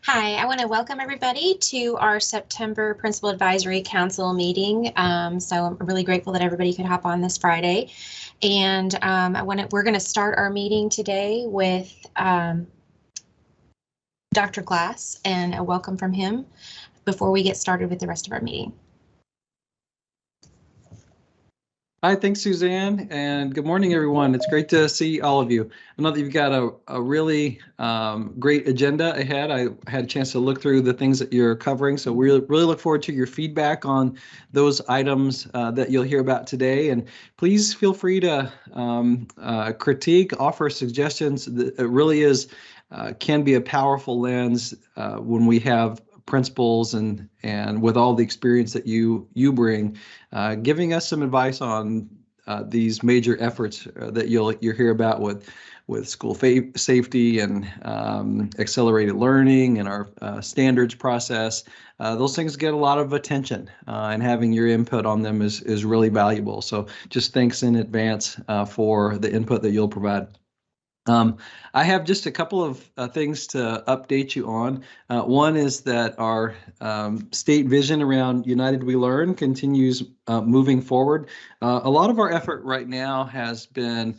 Hi, I want to welcome everybody to our September Principal Advisory Council meeting. So I'm really grateful that everybody could hop on this Friday. And we're going to start our meeting today with Dr. Glass and a welcome from him before we get started with the rest of our meeting. Hi, thanks, Suzanne, and good morning, everyone. It's great to see all of you. I know that you've got a really great agenda ahead. I had a chance to look through the things that you're covering, so we really look forward to your feedback on those items that you'll hear about today. And please feel free to critique, offer suggestions. It really can be a powerful lens when we have principals and with all the experience that you bring, giving us some advice on these major efforts that you'll hear about with school safety and accelerated learning and our standards process. Those things get a lot of attention, and having your input on them is really valuable. So just thanks in advance for the input that you'll provide. I have just a couple of things to update you on. One is that our state vision around United We Learn continues moving forward. A lot of our effort right now has been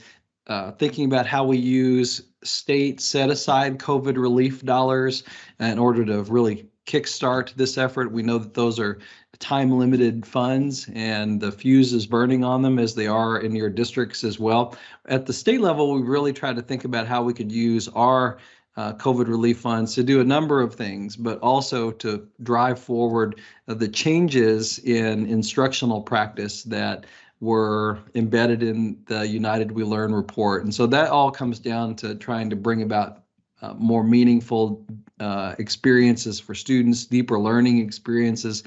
thinking about how we use state set-aside COVID relief dollars in order to really kickstart this effort. We know that those are time-limited funds and the fuse is burning on them, as they are in your districts as well. At the state level, we really tried to think about how we could use our COVID relief funds to do a number of things, but also to drive forward the changes in instructional practice that were embedded in the United We Learn report. And so that all comes down to trying to bring about more meaningful experiences for students, deeper learning experiences,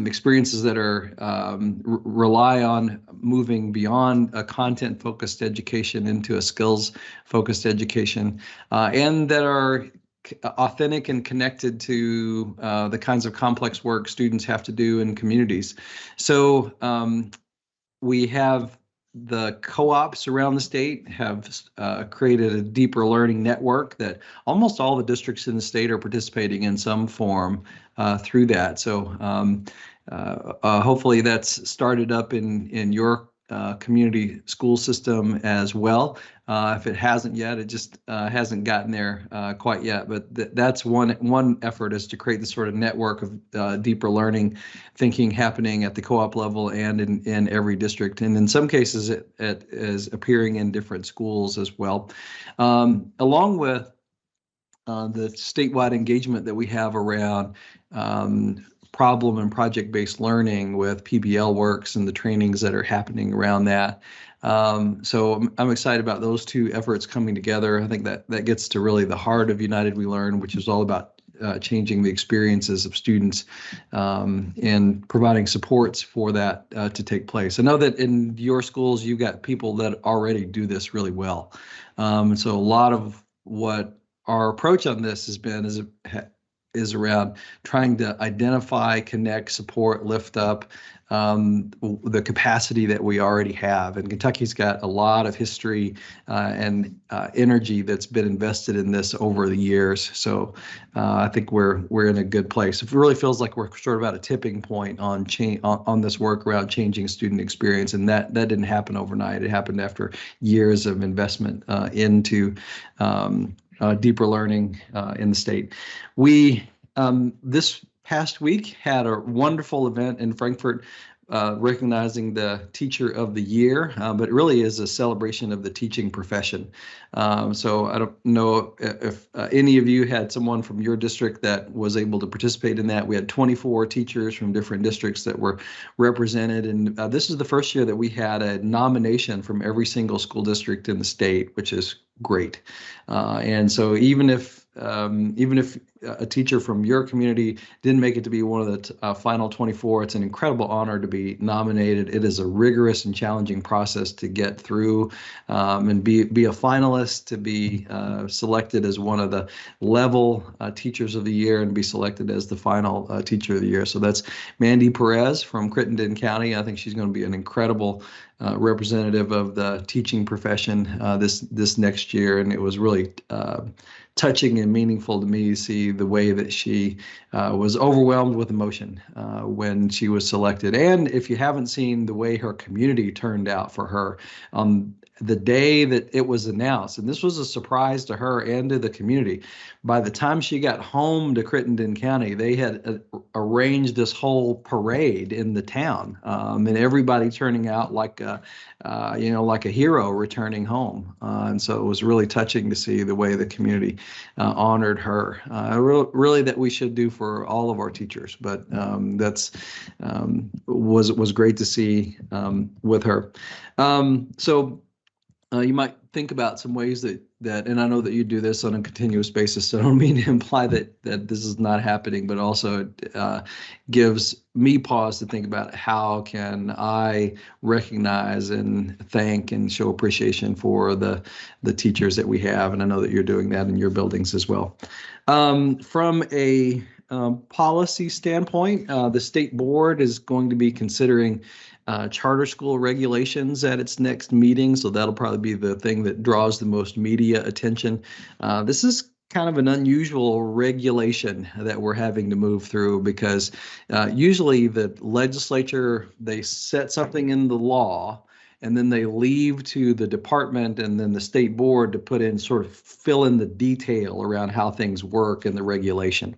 experiences that are rely on moving beyond a content-focused education into a skills-focused education, and that are authentic and connected to the kinds of complex work students have to do in communities. So we have the co-ops around the state have created a deeper learning network that almost all the districts in the state are participating in some form through that. So hopefully that's started up in your community school system as well. If it hasn't yet, it just hasn't gotten there quite yet. But that's one effort, is to create this sort of network of deeper learning thinking happening at the co-op level and in every district. And in some cases, it is appearing in different schools as well. Along with the statewide engagement that we have around problem and project-based learning with PBL Works and the trainings that are happening around that. So I'm excited about those two efforts coming together. I think that gets to really the heart of United We Learn, which is all about changing the experiences of students and providing supports for that to take place. I know that in your schools, you've got people that already do this really well. So a lot of what our approach on this has been is around trying to identify, connect, support, lift up the capacity that we already have. And Kentucky's got a lot of history and energy that's been invested in this over the years. So I think we're in a good place. It really feels like we're sort of at a tipping point on this work around changing student experience, and that didn't happen overnight. It happened after years of investment into deeper learning in the state. We this past week had a wonderful event in Frankfort recognizing the Teacher of the Year, but it really is a celebration of the teaching profession. So I don't know if any of you had someone from your district that was able to participate in that. We had 24 teachers from different districts that were represented, and this is the first year that we had a nomination from every single school district in the state, which is great. And so even if a teacher from your community didn't make it to be one of the final 24, it's an incredible honor to be nominated. It is a rigorous and challenging process to get through and be a finalist, to be selected as one of the level teachers of the year and be selected as the final teacher of the year. So that's Mandy Perez from Crittenden County. I think she's going to be an incredible representative of the teaching profession this next year, and it was really touching and meaningful to me to see the way that she was overwhelmed with emotion when she was selected. And if you haven't seen the way her community turned out for her on the day that it was announced, and this was a surprise to her and to the community. By the time she got home to Crittenden County, they had arranged this whole parade in the town, and everybody turning out like like a hero returning home. And so it was really touching to see the way the community honored her. Really, that we should do for all of our teachers, but that's was great to see with her. You might think about some ways that, and I know that you do this on a continuous basis, so I don't mean to imply that this is not happening, but also gives me pause to think about how can I recognize and thank and show appreciation for the teachers that we have, and I know that you're doing that in your buildings as well. From a policy standpoint, the state board is going to be considering charter school regulations at its next meeting, so that'll probably be the thing that draws the most media attention. This is kind of an unusual regulation that we're having to move through because usually the legislature, they set something in the law and then they leave to the department and then the state board to put in, sort of fill in the detail around how things work in the regulation.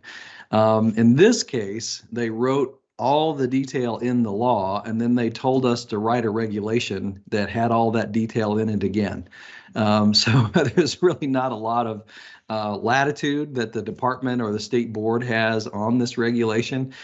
In this case, they wrote all the detail in the law, and then they told us to write a regulation that had all that detail in it again. So there's really not a lot of latitude that the department or the state board has on this regulation.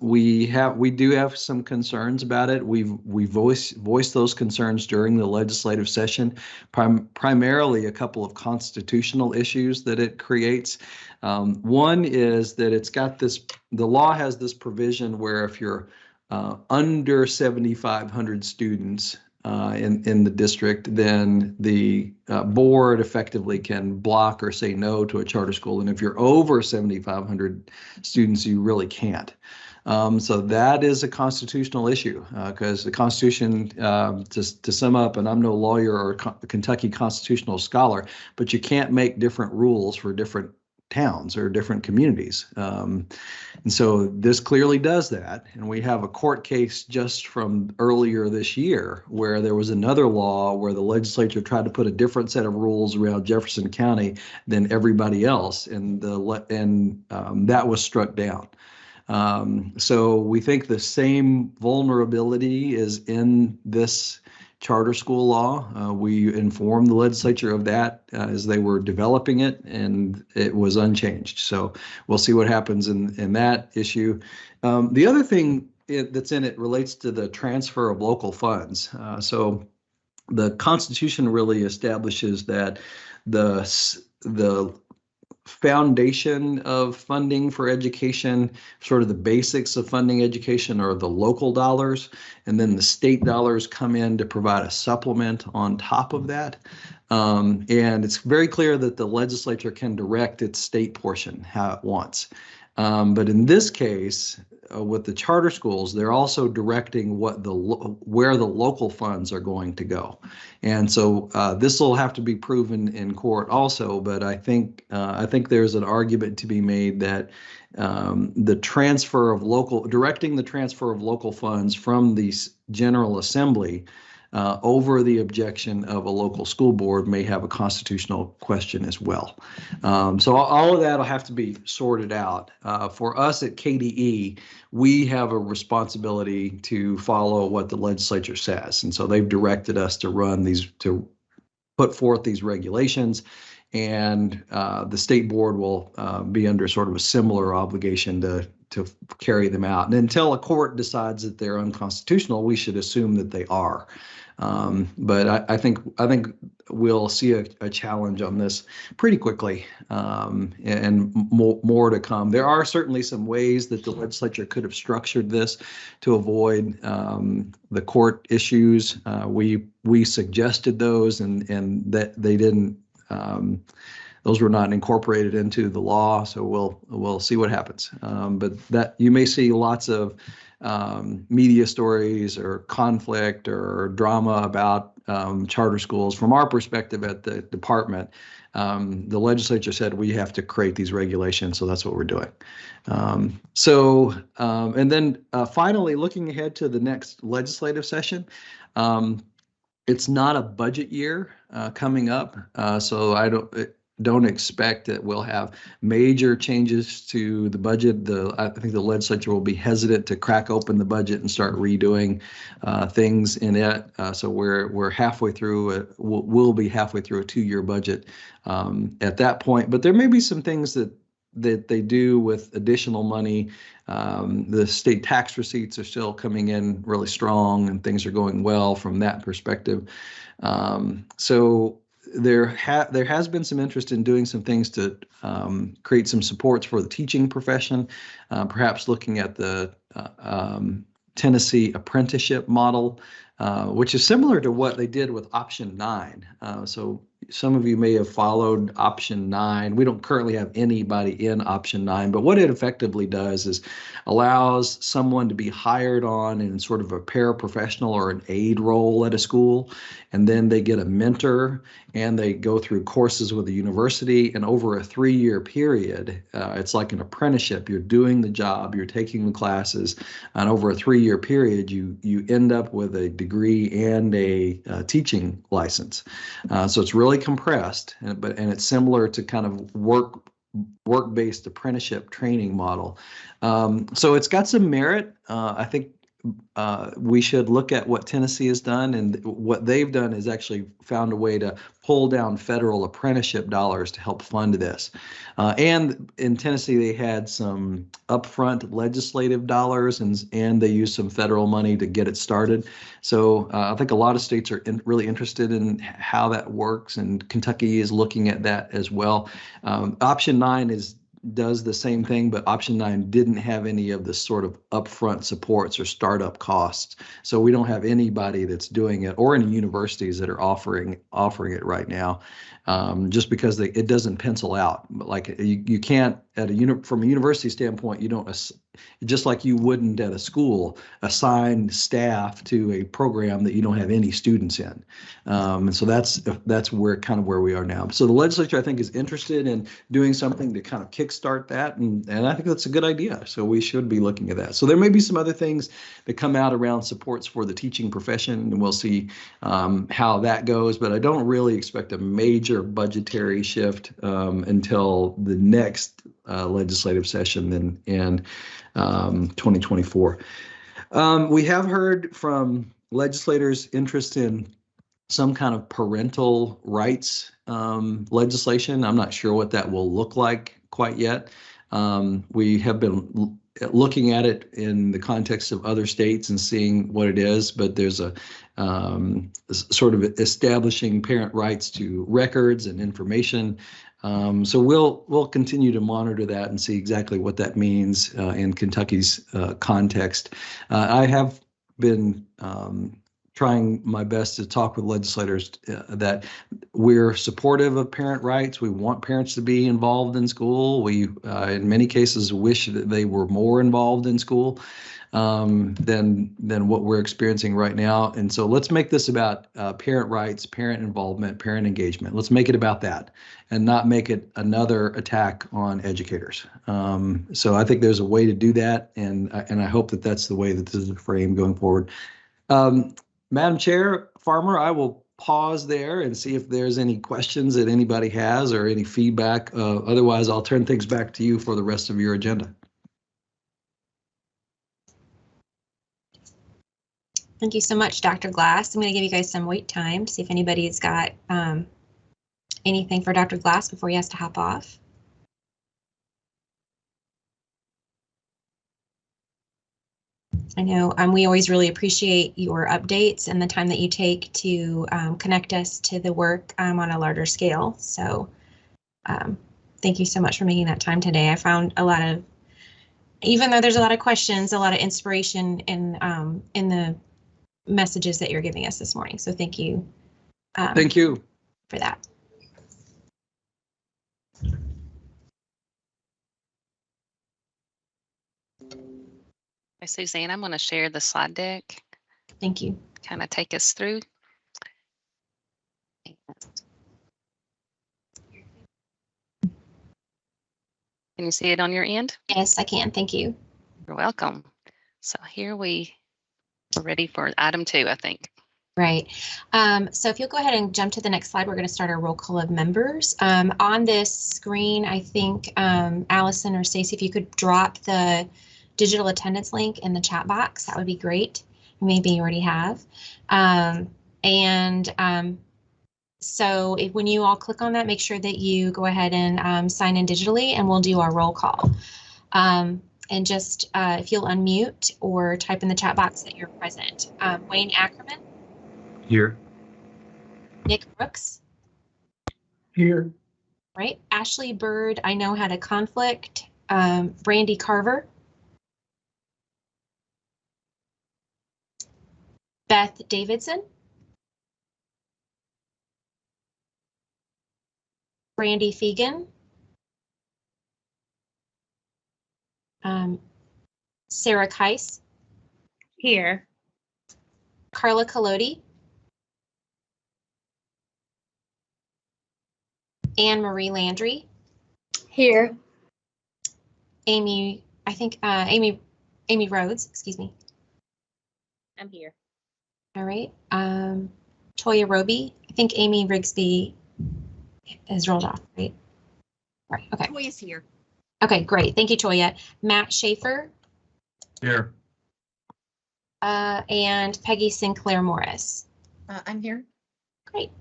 We do have some concerns about it. We voiced those concerns during the legislative session, primarily a couple of constitutional issues that it creates. One is that the law has this provision where if you're under 7,500 students in the district, then the board effectively can block or say no to a charter school. And if you're over 7,500 students, you really can't. So that is a constitutional issue because the Constitution, to sum up, and I'm no lawyer or Kentucky constitutional scholar, but you can't make different rules for different towns or different communities. And so this clearly does that. And we have a court case just from earlier this year where there was another law where the legislature tried to put a different set of rules around Jefferson County than everybody else, and that was struck down. So we think the same vulnerability is in this charter school law. We informed the legislature of that as they were developing it, and it was unchanged. So we'll see what happens in that issue. The other thing that's in it relates to the transfer of local funds. So the Constitution really establishes that the foundation of funding for education, sort of the basics of funding education, are the local dollars, and then the state dollars come in to provide a supplement on top of that. And it's very clear that the legislature can direct its state portion how it wants. But in this case, with the charter schools, they're also directing where the local funds are going to go. And so this will have to be proven in court also, but I think there's an argument to be made that directing the transfer of local funds from the General Assembly over the objection of a local school board may have a constitutional question as well. So all of that will have to be sorted out. For us at KDE, we have a responsibility to follow what the legislature says. And so they've directed us to put forth these regulations, and the state board will be under sort of a similar obligation to carry them out. And until a court decides that they're unconstitutional, we should assume that they are. But I think we'll see a challenge on this pretty quickly, and more to come. There are certainly some ways that the legislature could have structured this to avoid the court issues. We suggested those, and that they didn't. Those were not incorporated into the law, so we'll see what happens. But that you may see lots of media stories or conflict or drama about charter schools. From our perspective at the department, the legislature said we have to create these regulations, so that's what we're doing. And then finally, looking ahead to the next legislative session, it's not a budget year coming up, so I don't expect that we'll have major changes to the budget. I think the legislature will be hesitant to crack open the budget and start redoing things in it. So we're halfway through. We'll be halfway through a 2-year budget at that point. But there may be some things that they do with additional money. The state tax receipts are still coming in really strong, and things are going well from that perspective. So there has been some interest in doing some things to create some supports for the teaching profession, perhaps looking at the Tennessee apprenticeship model, which is similar to what they did with Option 9. So some of you may have followed Option 9. We don't currently have anybody in Option 9, but what it effectively does is allows someone to be hired on in sort of a paraprofessional or an aide role at a school, and then they get a mentor and they go through courses with the university, and over a 3-year period, it's like an apprenticeship. You're doing the job, you're taking the classes, and over a 3-year period, you end up with a degree and a teaching license. So it's really compressed, and it's similar to kind of work-based apprenticeship training model. So it's got some merit. I think we should look at what Tennessee has done, and what they've done is actually found a way to pull down federal apprenticeship dollars to help fund this. And in Tennessee, they had some upfront legislative dollars, and they used some federal money to get it started. So I think a lot of states are really interested in how that works, and Kentucky is looking at that as well. Option 9 does the same thing, but Option 9 didn't have any of the sort of upfront supports or startup costs. So we don't have anybody that's doing it, or any universities that are offering it right now, just because it doesn't pencil out. Like you can't from a university standpoint, you don't, just like you wouldn't at a school, assign staff to a program that you don't have any students in. And so that's where we are now. So the legislature, I think, is interested in doing something to kind of kickstart that, and I think that's a good idea. So we should be looking at that. So there may be some other things that come out around supports for the teaching profession, and we'll see how that goes. But I don't really expect a major budgetary shift until the next legislative session in 2024. We have heard from legislators interest in some kind of parental rights legislation. I'm not sure what that will look like quite yet. We have been looking at it in the context of other states and seeing what it is, but there's a sort of establishing parent rights to records and information. So we'll continue to monitor that and see exactly what that means in Kentucky's context. I have been trying my best to talk with legislators that we're supportive of parent rights. We want parents to be involved in school. We, in many cases, wish that they were more involved in school than what we're experiencing right now. And so let's make this about parent rights, parent involvement, parent engagement. Let's make it about that, and not make it another attack on educators. So I think there's a way to do that, and I hope that that's the way that this is framed going forward. Madam Chair, Farmer, I will pause there and see if there's any questions that anybody has or any feedback. Otherwise, I'll turn things back to you for the rest of your agenda. Thank you so much, Dr. Glass. I'm going to give you guys some wait time to see if anybody's got anything for Dr. Glass before he has to hop off. I know we always really appreciate your updates and the time that you take to connect us to the work on a larger scale. So thank you so much for making that time today. I found a lot of, even though there's a lot of questions, a lot of inspiration in the messages that you're giving us this morning. So thank you. Thank you for that. Hi, Suzanne, I'm going to share the slide deck, Thank you. kind of take us through. Can you see it on your end? Yes, I can. Thank you. You're welcome. So here we are ready for item 2, I think. Right. So if you'll go ahead and jump to the next slide, we're going to start our roll call of members. On this screen, I think Allison or Stacy, if you could drop the digital attendance link in the chat box, that would be great. Maybe you already have. So when you all click on that, make sure that you go ahead and sign in digitally, and we'll do our roll call. And just if you'll unmute or type in the chat box that you're present. Wayne Ackerman. Here. Nick Brooks. Here. Right. Ashley Bird, I know had a conflict. Brandy Carver. Beth Davidson. Brandy Fegan. Sarah Keiss. Here. Carla Collodi. Anne Marie Landry. Here. Amy, I think Amy Rhodes, excuse me. I'm here. All right. Toya Roby. I think Amy Rigsby is rolled off, right? Right. Okay. Toya's here. Okay, great. Thank you, Toya. Matt Schaefer. Here. And Peggy Sinclair Morris. I'm here. Great.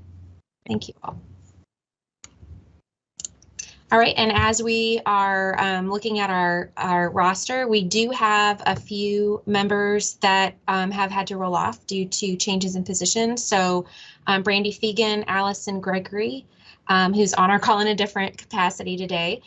Thank you all. All right, and as we are looking at our roster, we do have a few members that have had to roll off due to changes in positions. So Brandy Fegan, Allison Gregory, who's on our call in a different capacity today,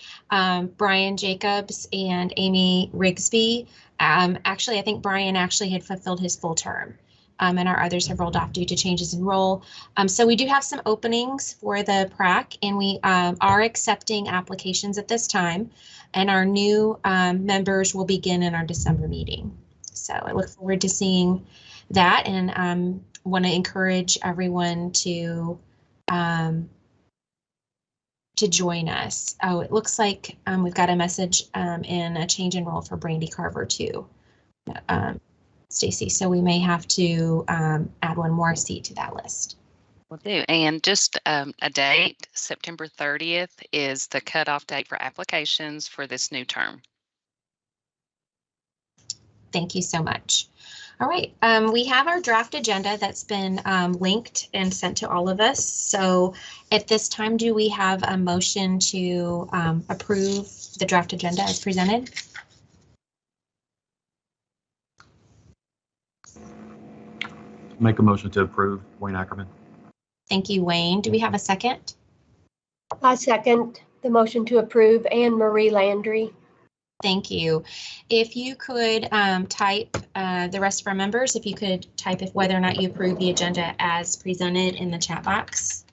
Brian Jacobs, and Amy Rigsby. Actually, I think Brian actually had fulfilled his full term. And our others have rolled off due to changes in role. So we do have some openings for the Prac, and we are accepting applications at this time, and our new members will begin in our December meeting. So I look forward to seeing that, and want to encourage everyone to join us. Oh, it looks like we've got a message in a change in role for Brandy Carver too. Stacy, so we may have to add one more seat to that list. Will do. And just a date, September 30th is the cutoff date for applications for this new term. Thank you so much. All right, we have our draft agenda that's been linked and sent to all of us. So at this time, do we have a motion to approve the draft agenda as presented? Make a motion to approve. Wayne Ackerman. Thank you, Wayne. Do we have a second? I second the motion to approve Anne Marie Landry. Thank you. If you could type the rest of our members, if you could type if whether or not you approve the agenda as presented in the chat box.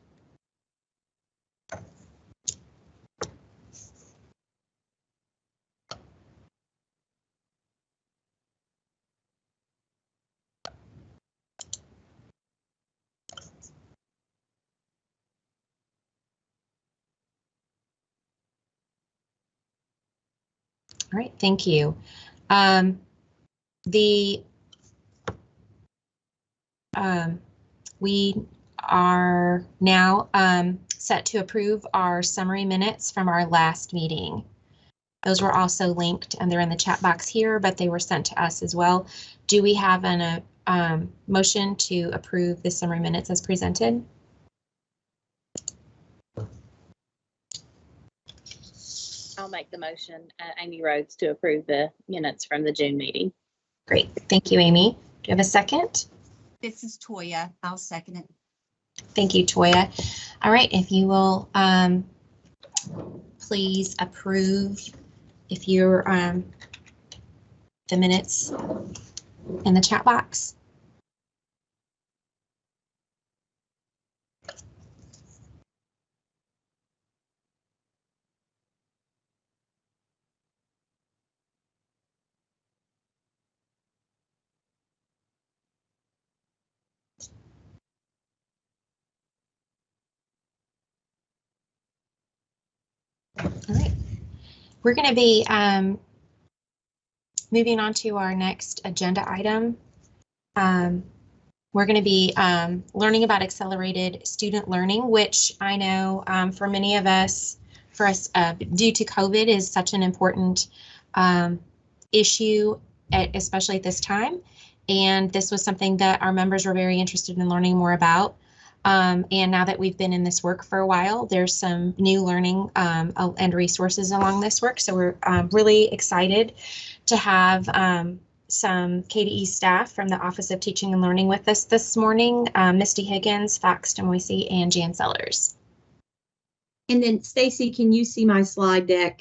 All right, thank you. We are now set to approve our summary minutes from our last meeting. Those were also linked and they're in the chat box here, but they were sent to us as well. Do we have a motion to approve the summary minutes as presented? I'll make the motion, Amy Rhodes, to approve the minutes from the June meeting. Great, thank you, Amy. Do you have a second? This is Toya. I'll second it. Thank you, Toya. All right, if you will please approve if you're the minutes in the chat box. All right. We're going to be moving on to our next agenda item. We're going to be learning about accelerated student learning, which I know for many of us, due to COVID, is such an important issue, especially at this time. And this was something that our members were very interested in learning more about. And now that we've been in this work for a while, there's some new learning and resources along this work. So we're really excited to have some KDE staff from the Office of Teaching and Learning with us this morning, Misty Higgins, Fox DeMoise, and Jan Sellers. And then Stacy, can you see my slide deck?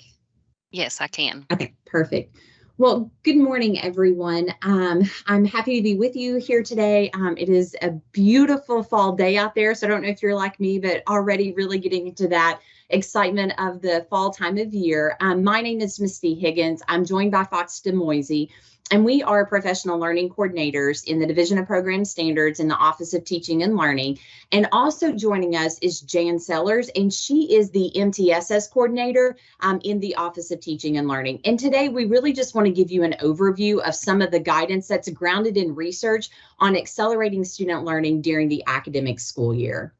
Yes, I can. Okay, perfect. Well, good morning, everyone. I'm happy to be with you here today. It is a beautiful fall day out there, so I don't know if you're like me, but already really getting into that excitement of the fall time of year. My name is Misty Higgins. I'm joined by Fox DeMoise, and we are professional learning coordinators in the Division of Program Standards in the Office of Teaching and Learning. And also joining us is Jan Sellers, and she is the MTSS coordinator in the Office of Teaching and Learning. And today we really just want to give you an overview of some of the guidance that's grounded in research on accelerating student learning during the academic school year.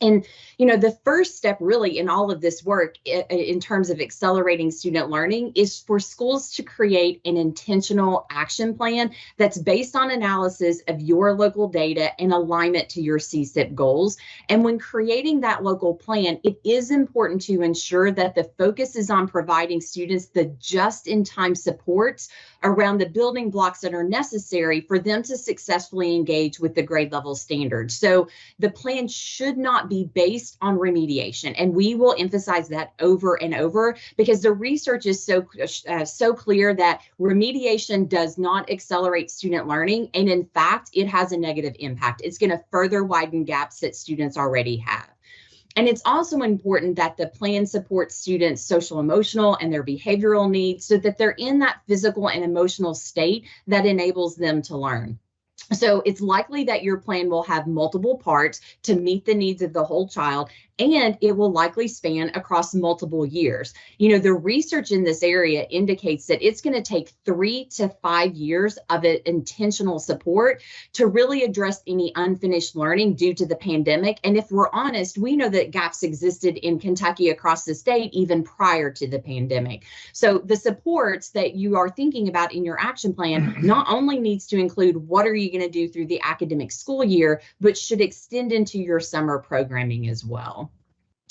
And, you know, the first step really in all of this work in terms of accelerating student learning is for schools to create an intentional action plan that's based on analysis of your local data and alignment to your CSIP goals. And when creating that local plan, it is important to ensure that the focus is on providing students the just-in-time supports around the building blocks that are necessary for them to successfully engage with the grade level standards. So the plan should not be based on remediation, and we will emphasize that over and over because the research is so clear that remediation does not accelerate student learning, and in fact, it has a negative impact. It's going to further widen gaps that students already have. And it's also important that the plan supports students' social, emotional, and their behavioral needs so that they're in that physical and emotional state that enables them to learn. So it's likely that your plan will have multiple parts to meet the needs of the whole child, and it will likely span across multiple years. You know, the research in this area indicates that it's going to take 3 to 5 years of intentional support to really address any unfinished learning due to the pandemic. And if we're honest, we know that gaps existed in Kentucky across the state even prior to the pandemic. So the supports that you are thinking about in your action plan not only needs to include what are you going to do through the academic school year, but should extend into your summer programming as well.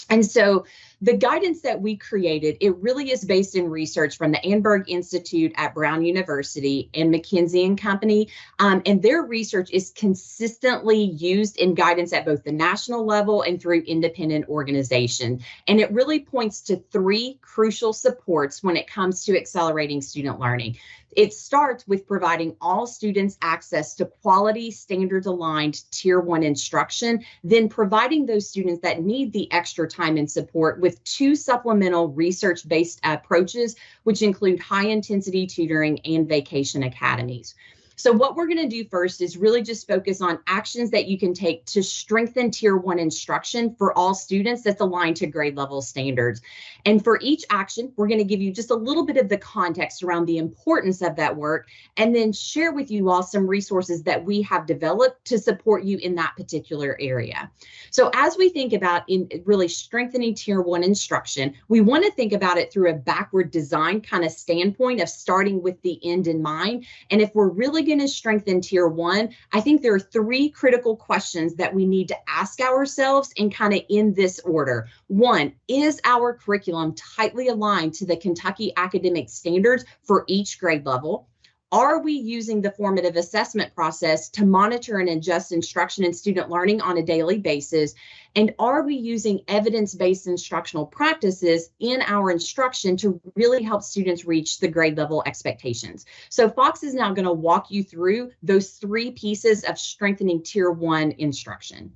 And so the guidance that we created, it really is based in research from the Annenberg Institute at Brown University and McKinsey & Company. And their research is consistently used in guidance at both the national level and through independent organizations. And it really points to 3 crucial supports when it comes to accelerating student learning. It starts with providing all students access to quality, standards-aligned Tier 1 instruction, then providing those students that need the extra time and support with 2 supplemental research-based approaches, which include high-intensity tutoring and vacation academies. So what we're going to do first is really just focus on actions that you can take to strengthen Tier 1 instruction for all students that's aligned to grade level standards. And for each action, we're going to give you just a little bit of the context around the importance of that work, and then share with you all some resources that we have developed to support you in that particular area. So as we think about in really strengthening Tier 1 instruction, we want to think about it through a backward design kind of standpoint of starting with the end in mind. And if we're really going to strengthen Tier 1, I think there are 3 critical questions that we need to ask ourselves and kind of in this order. 1, is our curriculum tightly aligned to the Kentucky academic standards for each grade level? Are we using the formative assessment process to monitor and adjust instruction and student learning on a daily basis? And are we using evidence-based instructional practices in our instruction to really help students reach the grade level expectations? So Fox is now going to walk you through those 3 pieces of strengthening Tier 1 instruction.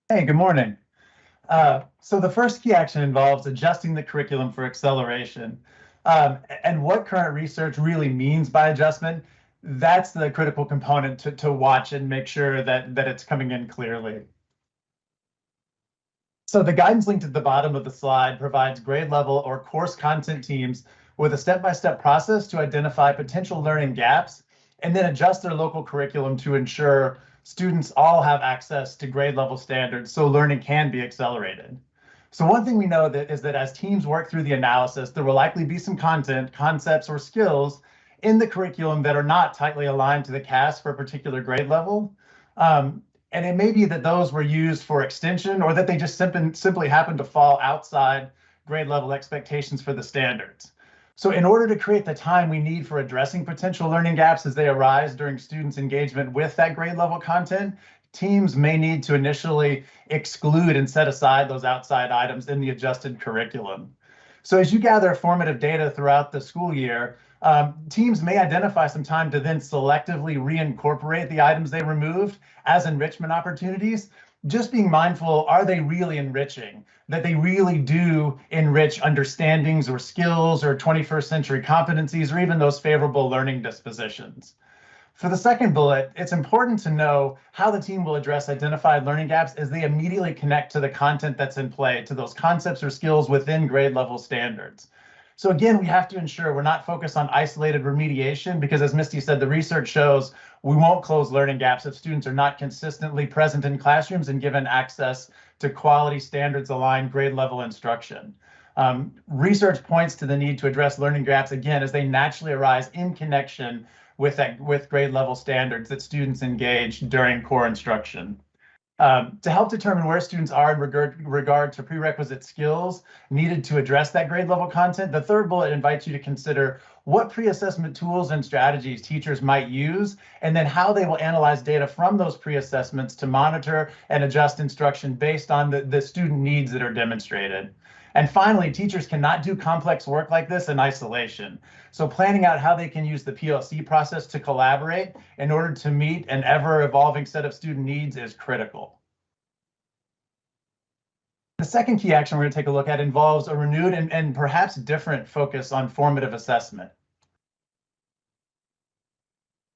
Hey, good morning. So the first key action involves adjusting the curriculum for acceleration. And what current research really means by adjustment, that's the critical component to watch and make sure that it's coming in clearly. So the guidance linked at the bottom of the slide provides grade level or course content teams with a step-by-step process to identify potential learning gaps and then adjust their local curriculum to ensure students all have access to grade level standards so learning can be accelerated. So one thing we know is that as teams work through the analysis, there will likely be some content, concepts, or skills in the curriculum that are not tightly aligned to the CAS for a particular grade level. And it may be that those were used for extension or that they just simply happen to fall outside grade level expectations for the standards. So in order to create the time we need for addressing potential learning gaps as they arise during students' engagement with that grade level content, teams may need to initially exclude and set aside those outside items in the adjusted curriculum. So as you gather formative data throughout the school year, teams may identify some time to then selectively reincorporate the items they removed as enrichment opportunities. Just being mindful, are they really enriching? That they really do enrich understandings or skills or 21st century competencies or even those favorable learning dispositions. For the second bullet, it's important to know how the team will address identified learning gaps as they immediately connect to the content that's in play, to those concepts or skills within grade level standards. So again, we have to ensure we're not focused on isolated remediation because, as Misty said, the research shows we won't close learning gaps if students are not consistently present in classrooms and given access to quality standards aligned grade level instruction. Research points to the need to address learning gaps again as they naturally arise in connection with grade level standards that students engage during core instruction. To help determine where students are in regard to prerequisite skills needed to address that grade level content, the third bullet invites you to consider what pre-assessment tools and strategies teachers might use, and then how they will analyze data from those pre-assessments to monitor and adjust instruction based on the student needs that are demonstrated. And finally, teachers cannot do complex work like this in isolation. So planning out how they can use the PLC process to collaborate in order to meet an ever-evolving set of student needs is critical. The second key action we're going to take a look at involves a renewed and perhaps different focus on formative assessment.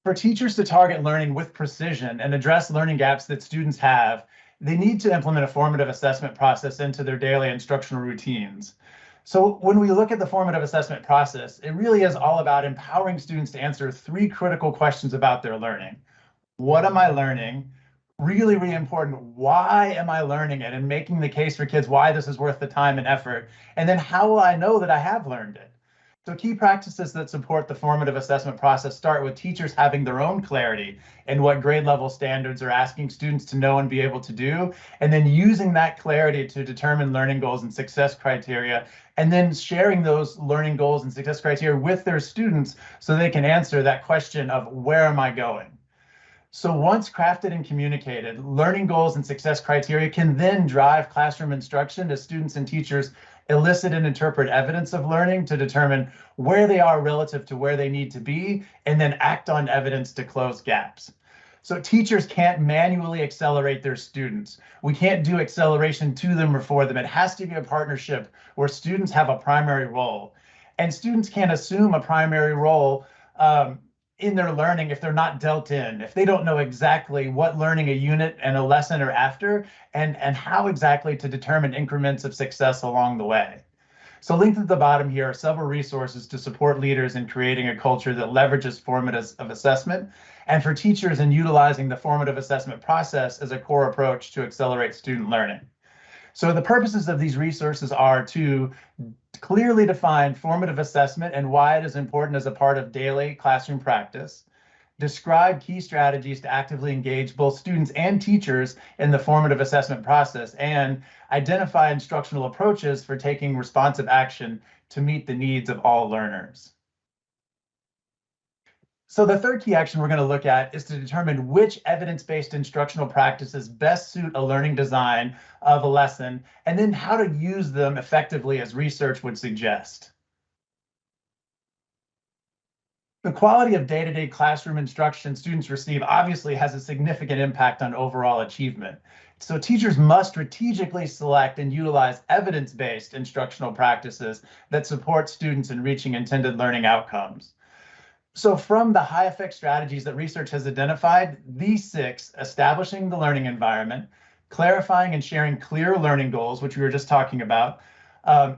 For teachers to target learning with precision and address learning gaps that students have, they need to implement a formative assessment process into their daily instructional routines. So when we look at the formative assessment process, it really is all about empowering students to answer three critical questions about their learning. What am I learning? Really, really important. Why am I learning it? And making the case for kids why this is worth the time and effort. And then how will I know that I have learned it? So key practices that support the formative assessment process start with teachers having their own clarity in what grade level standards are asking students to know and be able to do, and then using that clarity to determine learning goals and success criteria, and then sharing those learning goals and success criteria with their students so they can answer that question of where am I going? So once crafted and communicated, learning goals and success criteria can then drive classroom instruction as students and teachers elicit and interpret evidence of learning to determine where they are relative to where they need to be, and then act on evidence to close gaps. So teachers can't manually accelerate their students. We can't do acceleration to them or for them. It has to be a partnership where students have a primary role. And students can't assume a primary role in their learning if they're not dealt in, if they don't know exactly what learning a unit and a lesson are after, and how exactly to determine increments of success along the way. So linked at the bottom here are several resources to support leaders in creating a culture that leverages formative assessment, and for teachers in utilizing the formative assessment process as a core approach to accelerate student learning. So the purposes of these resources are to clearly define formative assessment and why it is important as a part of daily classroom practice, describe key strategies to actively engage both students and teachers in the formative assessment process, and identify instructional approaches for taking responsive action to meet the needs of all learners. So the third key action we're going to look at is to determine which evidence-based instructional practices best suit a learning design of a lesson, and then how to use them effectively as research would suggest. The quality of day-to-day classroom instruction students receive obviously has a significant impact on overall achievement. So teachers must strategically select and utilize evidence-based instructional practices that support students in reaching intended learning outcomes. So from the high effect strategies that research has identified, these 6, establishing the learning environment, clarifying and sharing clear learning goals, which we were just talking about,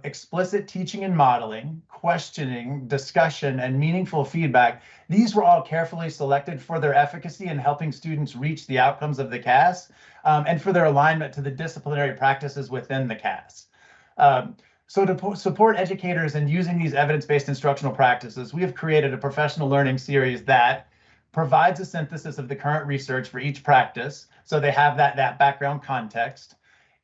explicit teaching and modeling, questioning, discussion, and meaningful feedback. These were all carefully selected for their efficacy in helping students reach the outcomes of the CAS and for their alignment to the disciplinary practices within the CAS. So to support educators in using these evidence-based instructional practices, we have created a professional learning series that provides a synthesis of the current research for each practice, so they have that background context,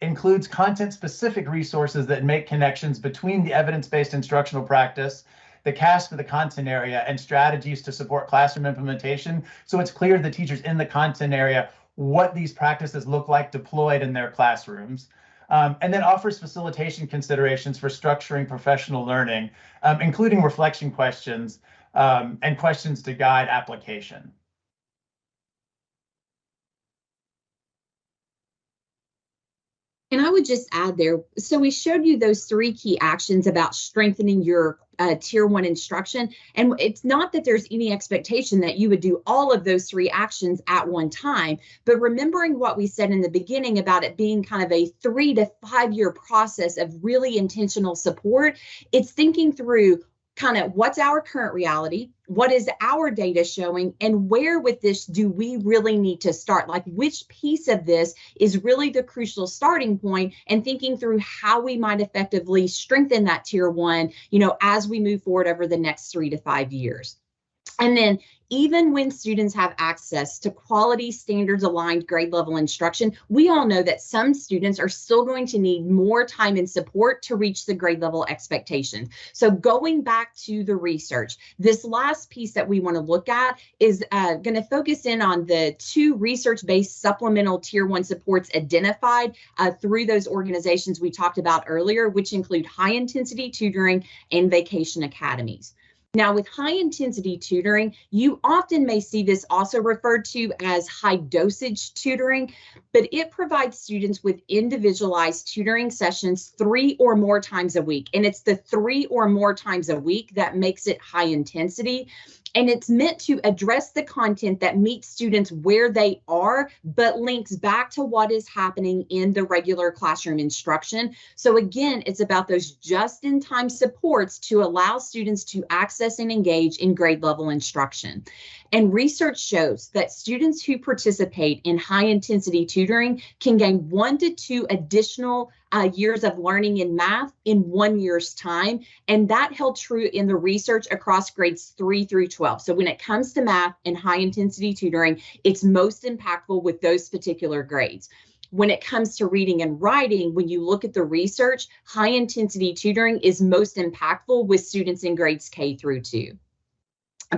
includes content-specific resources that make connections between the evidence-based instructional practice, the CAS for the content area, and strategies to support classroom implementation, so it's clear to the teachers in the content area what these practices look like deployed in their classrooms. And then offers facilitation considerations for structuring professional learning, including reflection questions and questions to guide application. And I would just add there, so we showed you those 3 key actions about strengthening your Tier 1 instruction. And it's not that there's any expectation that you would do all of those 3 actions at one time, but remembering what we said in the beginning about it being kind of a 3 to 5 year process of really intentional support, it's thinking through kind of what's our current reality, what is our data showing, and where with this do we really need to start? Like, which piece of this is really the crucial starting point, and thinking through how we might effectively strengthen that Tier 1, as we move forward over the next 3 to 5 years. And then even when students have access to quality standards aligned grade level instruction, we all know that some students are still going to need more time and support to reach the grade level expectations. So going back to the research, this last piece that we want to look at is going to focus in on the 2 research-based supplemental Tier 1 supports identified through those organizations we talked about earlier, which include high intensity tutoring and vacation academies. Now, with high intensity tutoring, you often may see this also referred to as high dosage tutoring, but it provides students with individualized tutoring sessions 3 or more times a week. And it's the 3 or more times a week that makes it high intensity. And it's meant to address the content that meets students where they are, but links back to what is happening in the regular classroom instruction. So again, it's about those just-in-time supports to allow students to access and engage in grade level instruction. And research shows that students who participate in high intensity tutoring can gain 1 to 2 additional years of learning in math in 1 year's time. And that held true in the research across grades 3 through 12. So when it comes to math and high intensity tutoring, it's most impactful with those particular grades. When it comes to reading and writing, when you look at the research, high intensity tutoring is most impactful with students in grades K through 2.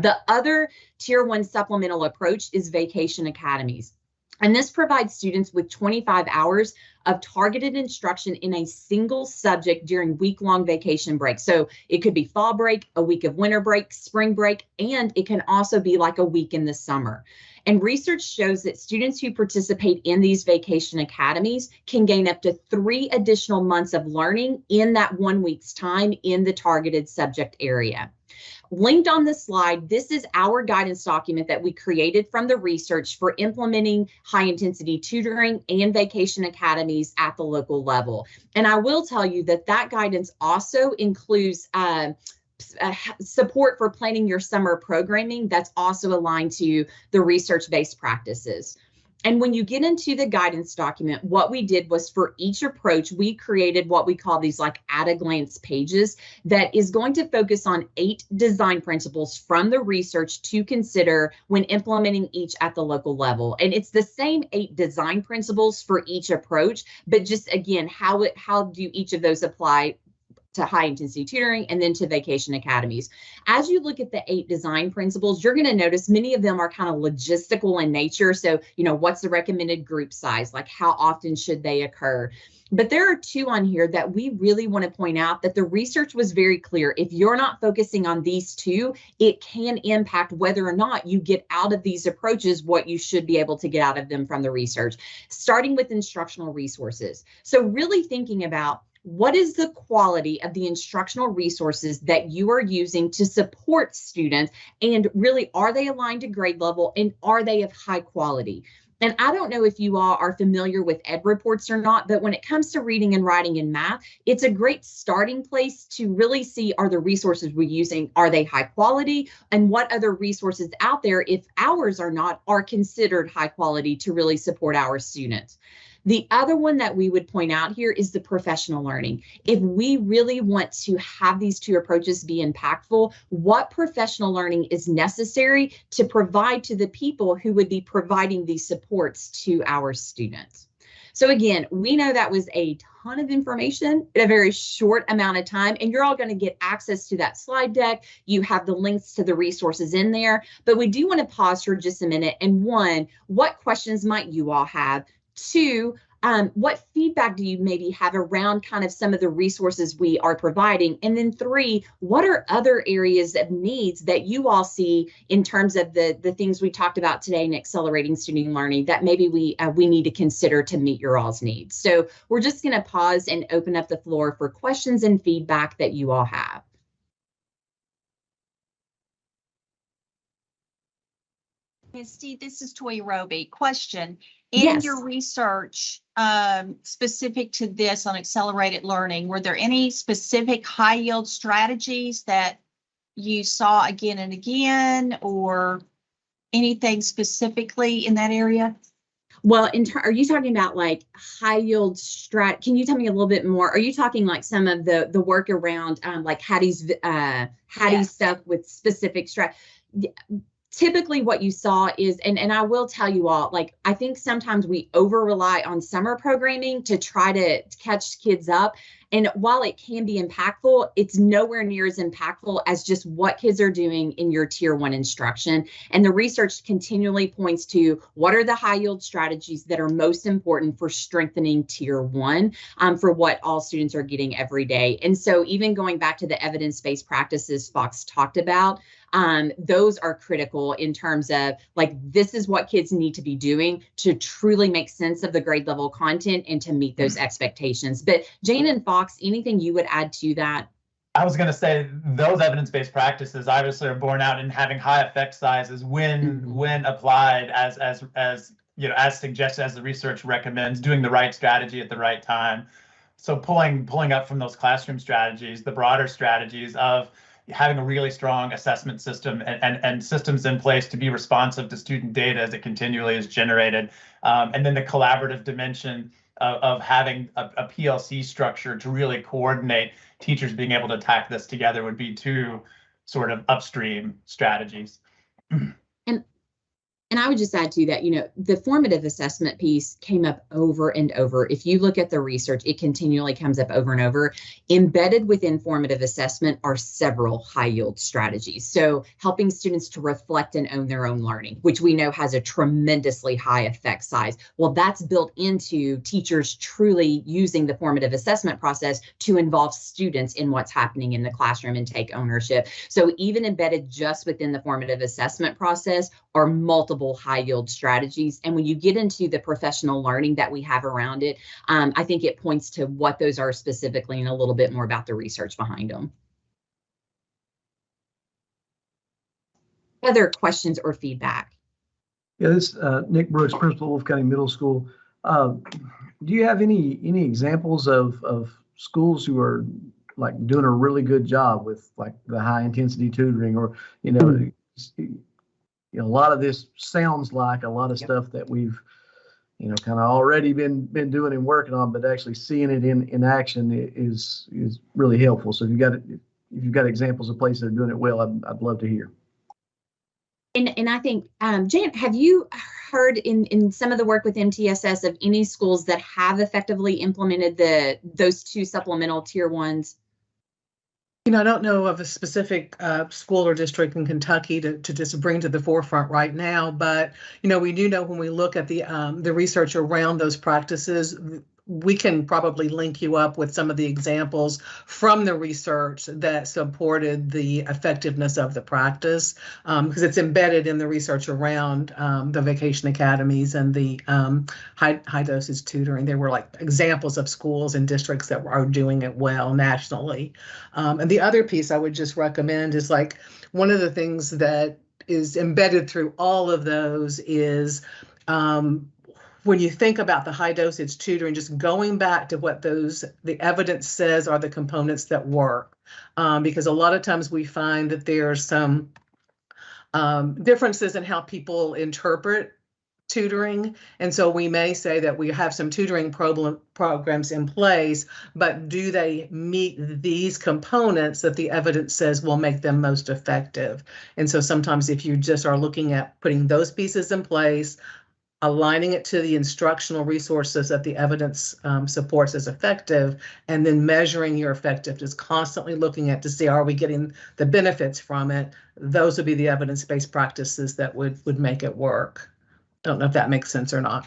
The other Tier 1 supplemental approach is vacation academies. And this provides students with 25 hours of targeted instruction in a single subject during week-long vacation breaks. So it could be fall break, a week of winter break, spring break, and it can also be like a week in the summer. And research shows that students who participate in these vacation academies can gain up to 3 additional months of learning in that 1 week's time in the targeted subject area. Linked on the slide, this is our guidance document that we created from the research for implementing high intensity tutoring and vacation academies at the local level. And I will tell you that that guidance also includes support for planning your summer programming that's also aligned to the research-based practices. And when you get into the guidance document, what we did was for each approach, we created what we call these like at-a-glance pages that is going to focus on 8 design principles from the research to consider when implementing each at the local level. And it's the same 8 design principles for each approach, but just again, how do each of those apply to high intensity tutoring and then to vacation academies. As you look at the 8 design principles, you're going to notice many of them are kind of logistical in nature. So, what's the recommended group size? Like how often should they occur? But there are 2 on here that we really want to point out that the research was very clear. If you're not focusing on these 2, it can impact whether or not you get out of these approaches what you should be able to get out of them from the research, starting with instructional resources. So really thinking about what is the quality of the instructional resources that you are using to support students, and really are they aligned to grade level and are they of high quality? And I don't know if you all are familiar with Ed Reports or not, but when it comes to reading and writing and math, it's a great starting place to really see, are the resources we're using, are they high quality? And what other resources out there, if ours are not, are considered high quality to really support our students. The other one that we would point out here is the professional learning. If we really want to have these two approaches be impactful, what professional learning is necessary to provide to the people who would be providing these supports to our students? So again, we know that was a ton of information in a very short amount of time, and you're all going to get access to that slide deck. You have the links to the resources in there, but we do want to pause for just a minute. And one, what questions might you all have? Two, what feedback do you maybe have around kind of some of the resources we are providing? And then three, what are other areas of needs that you all see in terms of the things we talked about today in accelerating student learning that maybe we need to consider to meet your all's needs? So we're just going to pause and open up the floor for questions and feedback that you all have. Misty, this is Toya Roby. Question. In Yes. your research specific to this on accelerated learning, were there any specific high yield strategies that you saw again and again, or anything specifically in that area? Well, are you talking about like high yield strat? Can you tell me a little bit more? Are you talking like some of the work around like Hattie's Yes. stuff with specific strat? Typically what you saw is, and I will tell you all, like, I think sometimes we over rely on summer programming to try to catch kids up. And while it can be impactful, it's nowhere near as impactful as just what kids are doing in your tier 1 instruction. And the research continually points to what are the high yield strategies that are most important for strengthening tier 1 for what all students are getting every day. And so even going back to the evidence-based practices Fox talked about, those are critical in terms of like, this is what kids need to be doing to truly make sense of the grade level content and to meet those expectations. But Jane and Fox, anything you would add to that? I was going to say those evidence-based practices obviously are borne out in having high effect sizes when applied as you know, as suggested, as the research recommends, doing the right strategy at the right time. So pulling up from those classroom strategies, the broader strategies of having a really strong assessment system and systems in place to be responsive to student data as it continually is generated. And then the collaborative dimension of having a PLC structure to really coordinate teachers being able to attack this together would be two sort of upstream strategies. And I would just add to that, you know, the formative assessment piece came up over and over. If you look at the research, it continually comes up over and over. Embedded within formative assessment are several high yield strategies. So helping students to reflect and own their own learning, which we know has a tremendously high effect size. Well, that's built into teachers truly using the formative assessment process to involve students in what's happening in the classroom and take ownership. So even embedded just within the formative assessment process are multiple high yield strategies. And when you get into the professional learning that we have around it, I think it points to what those are specifically and a little bit more about the research behind them. Other questions or feedback? Yeah, this Nick Brooks, principal of Wolf County Middle School. Do you have any examples of schools who are like doing a really good job with like the high intensity tutoring, or a lot of this sounds like a lot of stuff that we've, kind of already been doing and working on, but actually seeing it in action is really helpful. So if you've got examples of places that are doing it well, I'd love to hear. And I think, Jan, have you heard in some of the work with MTSS of any schools that have effectively implemented those two supplemental tier 1s? I don't know of a specific school or district in Kentucky to just bring to the forefront right now, but we do know when we look at the research around those practices, we can probably link you up with some of the examples from the research that supported the effectiveness of the practice, because it's embedded in the research around the vacation academies and the high dosage tutoring. There were like examples of schools and districts that are doing it well nationally. And the other piece I would just recommend is like one of the things that is embedded through all of those is when you think about the high dosage tutoring, just going back to what the evidence says are the components that work, because a lot of times we find that there are some differences in how people interpret tutoring. And so we may say that we have some tutoring programs in place, but do they meet these components that the evidence says will make them most effective? And so sometimes if you just are looking at putting those pieces in place, aligning it to the instructional resources that the evidence supports as effective, and then measuring your effectiveness, constantly looking at to see, are we getting the benefits from it? Those would be the evidence-based practices that would make it work. Don't know if that makes sense or not.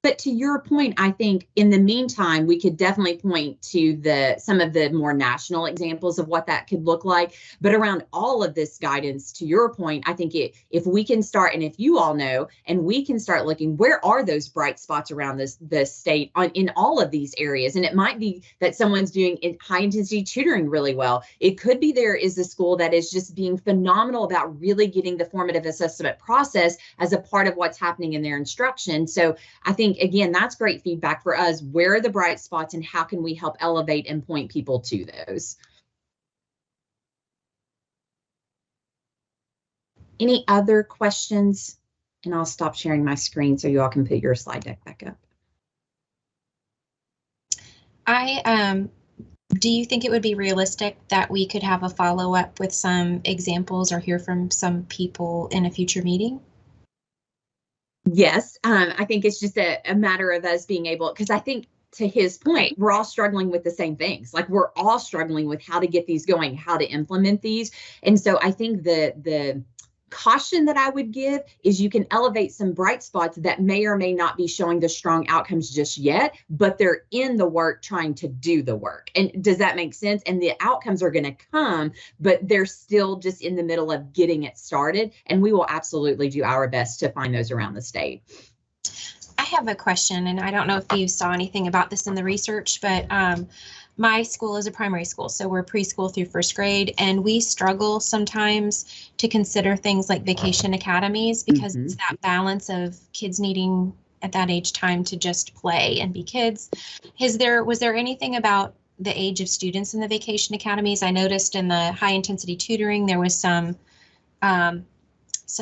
But to your point, I think in the meantime, we could definitely point to some of the more national examples of what that could look like. But around all of this guidance, to your point, I think if we can start, and if you all know, and we can start looking, where are those bright spots around the state in all of these areas? And it might be that someone's doing high intensity tutoring really well. It could be there is a school that is just being phenomenal about really getting the formative assessment process as a part of what's happening in their instruction. So I think, again, that's great feedback for us. Where are the bright spots and how can we help elevate and point people to those? Any other questions? And I'll stop sharing my screen so you all can put your slide deck back up. Do you think it would be realistic that we could have a follow-up with some examples or hear from some people in a future meeting? Yes, I think it's just a matter of us being able, because I think to his point, we're all struggling with the same things. Like we're all struggling with how to get these going, how to implement these. And so I think the caution that I would give is you can elevate some bright spots that may or may not be showing the strong outcomes just yet, but they're in the work trying to do the work. And does that make sense? And the outcomes are going to come, but they're still just in the middle of getting it started. And we will absolutely do our best to find those around the state. I have a question, and I don't know if you saw anything about this in the research, but my school is a primary school, so we're preschool through first grade, and we struggle sometimes to consider things like vacation academies because it's that balance of kids needing at that age time to just play and be kids. Was there anything about the age of students in the vacation academies? I noticed in the high intensity tutoring there was some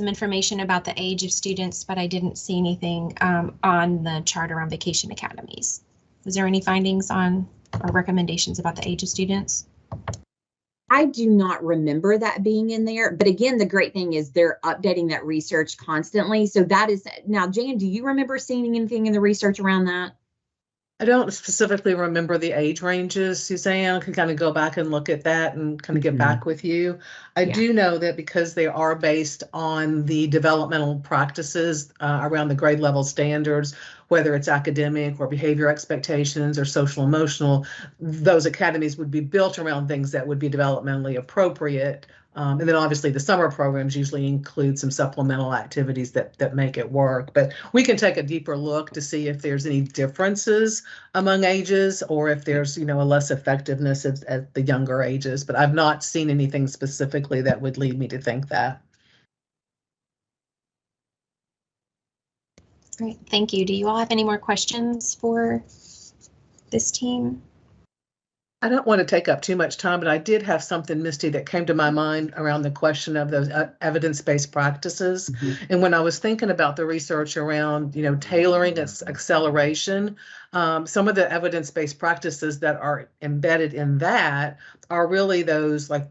information about the age of students, but I didn't see anything on the chart around vacation academies. Was there any findings on or recommendations about the age of students? I do not remember that being in there, but again, the great thing is they're updating that research constantly. So that is, now Jan, do you remember seeing anything in the research around that? I don't specifically remember the age ranges. Suzanne, I can kind of go back and look at that and kind of get back with you. I do know that because they are based on the developmental practices around the grade level standards, whether it's academic or behavior expectations or social emotional, those academies would be built around things that would be developmentally appropriate. And then obviously the summer programs usually include some supplemental activities that make it work. But we can take a deeper look to see if there's any differences among ages or if there's, a less effectiveness at the younger ages. But I've not seen anything specifically that would lead me to think that. Great, thank you. Do you all have any more questions for this team? I don't want to take up too much time, but I did have something, Misty, that came to my mind around the question of those evidence-based practices. And when I was thinking about the research around, tailoring acceleration, some of the evidence-based practices that are embedded in that are really those, like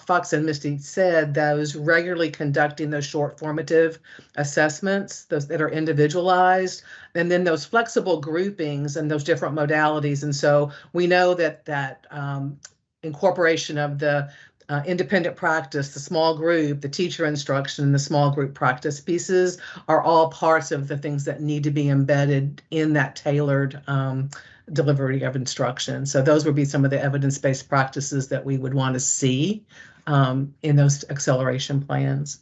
Fox and Misty said, those regularly conducting those short formative assessments, those that are individualized, and then those flexible groupings and those different modalities. And so we know that incorporation of the independent practice, the small group, the teacher instruction, the small group practice pieces are all parts of the things that need to be embedded in that tailored delivery of instruction. So those would be some of the evidence-based practices that we would want to see in those acceleration plans.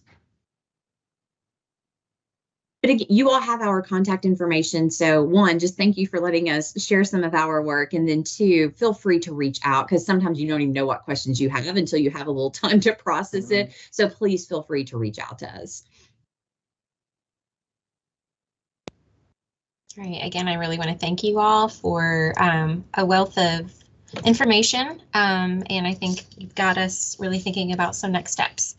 But again, you all have our contact information. So one, just thank you for letting us share some of our work. And then two, feel free to reach out because sometimes you don't even know what questions you have until you have a little time to process it. So please feel free to reach out to us. All right. Again, I really want to thank you all for a wealth of information, and I think you've got us really thinking about some next steps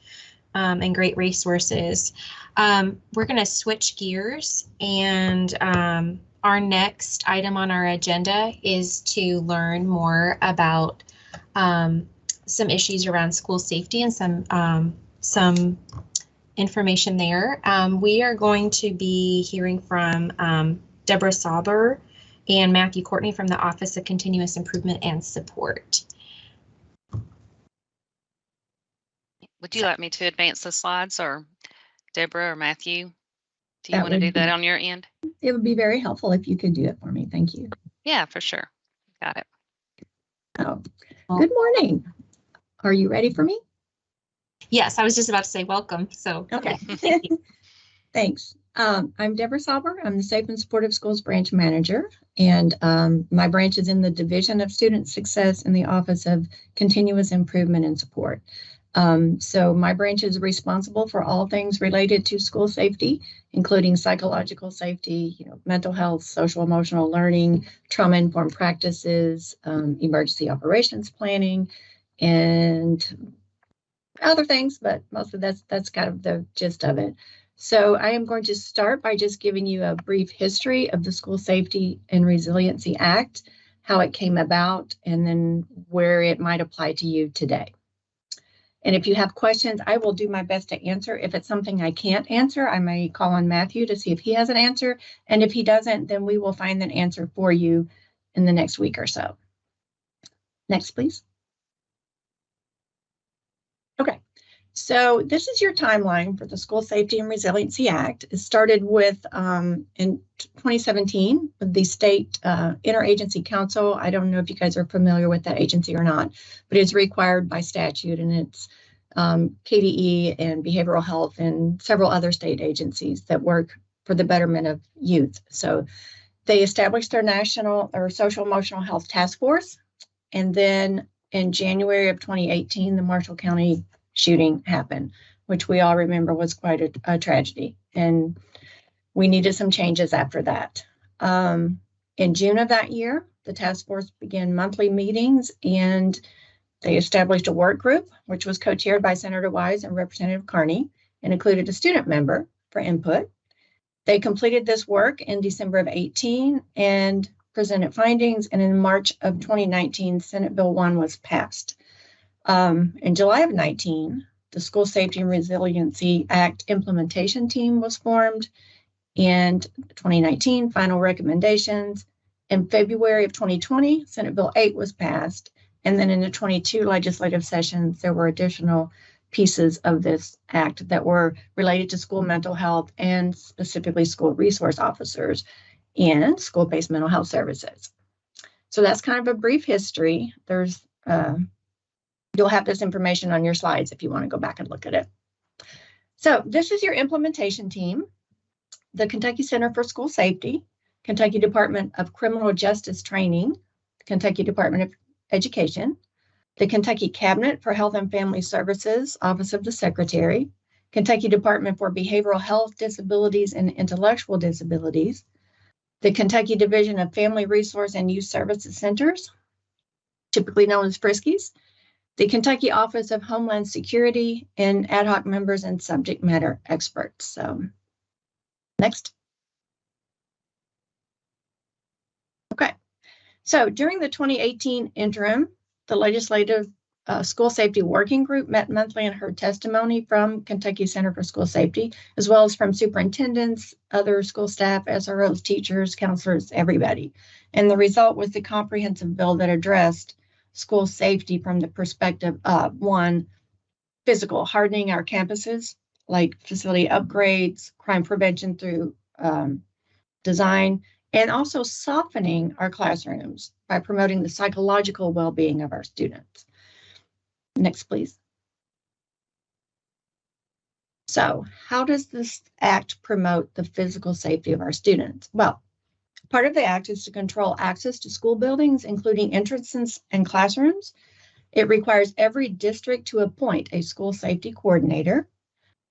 and great resources. We're going to switch gears, and our next item on our agenda is to learn more about some issues around school safety and some information there. We are going to be hearing from Deborah Sauber and Matthew Courtney from the Office of Continuous Improvement and Support. Would you like me to advance the slides, or Deborah or Matthew? Do you want to do that on your end? It would be very helpful if you could do it for me. Thank you. Yeah, for sure. Got it. Oh, good morning. Are you ready for me? Yes, I was just about to say welcome. So okay. Thanks. I'm Deborah Sauber. I'm the Safe and Supportive Schools Branch Manager, and my branch is in the Division of Student Success in the Office of Continuous Improvement and Support. So my branch is responsible for all things related to school safety, including psychological safety, mental health, social emotional learning, trauma-informed practices, emergency operations planning, and other things, but most of that's kind of the gist of it. So I am going to start by just giving you a brief history of the School Safety and Resiliency Act, how it came about, and then where it might apply to you today. And if you have questions, I will do my best to answer. If it's something I can't answer, I may call on Matthew to see if he has an answer. And if he doesn't, then we will find an answer for you in the next week or so. Next, please. Okay, so this is your timeline for the School Safety and Resiliency Act. It started with, in 2017, with the State Interagency Council. I don't know if you guys are familiar with that agency or not, but it's required by statute, and it's KDE and Behavioral Health and several other state agencies that work for the betterment of youth. So they established their National or Social Emotional Health Task Force, and then in January of 2018, the Marshall County shooting happened, which we all remember was quite a tragedy. And we needed some changes after that. In June of that year, the task force began monthly meetings, and they established a work group, which was co-chaired by Senator Wise and Representative Carney, and included a student member for input. They completed this work in December of 18 and presented findings, and in March of 2019, Senate Bill 1 was passed. In July of 19, the School Safety and Resiliency Act implementation team was formed, and 2019 final recommendations. In February of 2020, Senate Bill 8 was passed, and then in the 22 legislative sessions, there were additional pieces of this act that were related to school mental health and specifically school resource officers and school-based mental health services. So that's kind of a brief history. There's you'll have this information on your slides if you want to go back and look at it. So this is your implementation team: the Kentucky Center for School Safety, Kentucky Department of Criminal Justice Training, Kentucky Department of Education, the Kentucky Cabinet for Health and Family Services, Office of the Secretary, Kentucky Department for Behavioral Health, Disabilities, and Intellectual Disabilities, the Kentucky Division of Family Resource and Youth Services Centers, typically known as Friskies, the Kentucky Office of Homeland Security, and ad hoc members and subject matter experts. So, next. Okay, so during the 2018 interim, the Legislative School Safety Working Group met monthly and heard testimony from Kentucky Center for School Safety, as well as from superintendents, other school staff, SROs, teachers, counselors, everybody. And the result was the comprehensive bill that addressed school safety from the perspective of, one, physical hardening our campuses, like facility upgrades, crime prevention through design, and also softening our classrooms by promoting the psychological well-being of our students. Next, please. So how does this act promote the physical safety of our students? Well, part of the act is to control access to school buildings, including entrances and classrooms. It requires every district to appoint a school safety coordinator.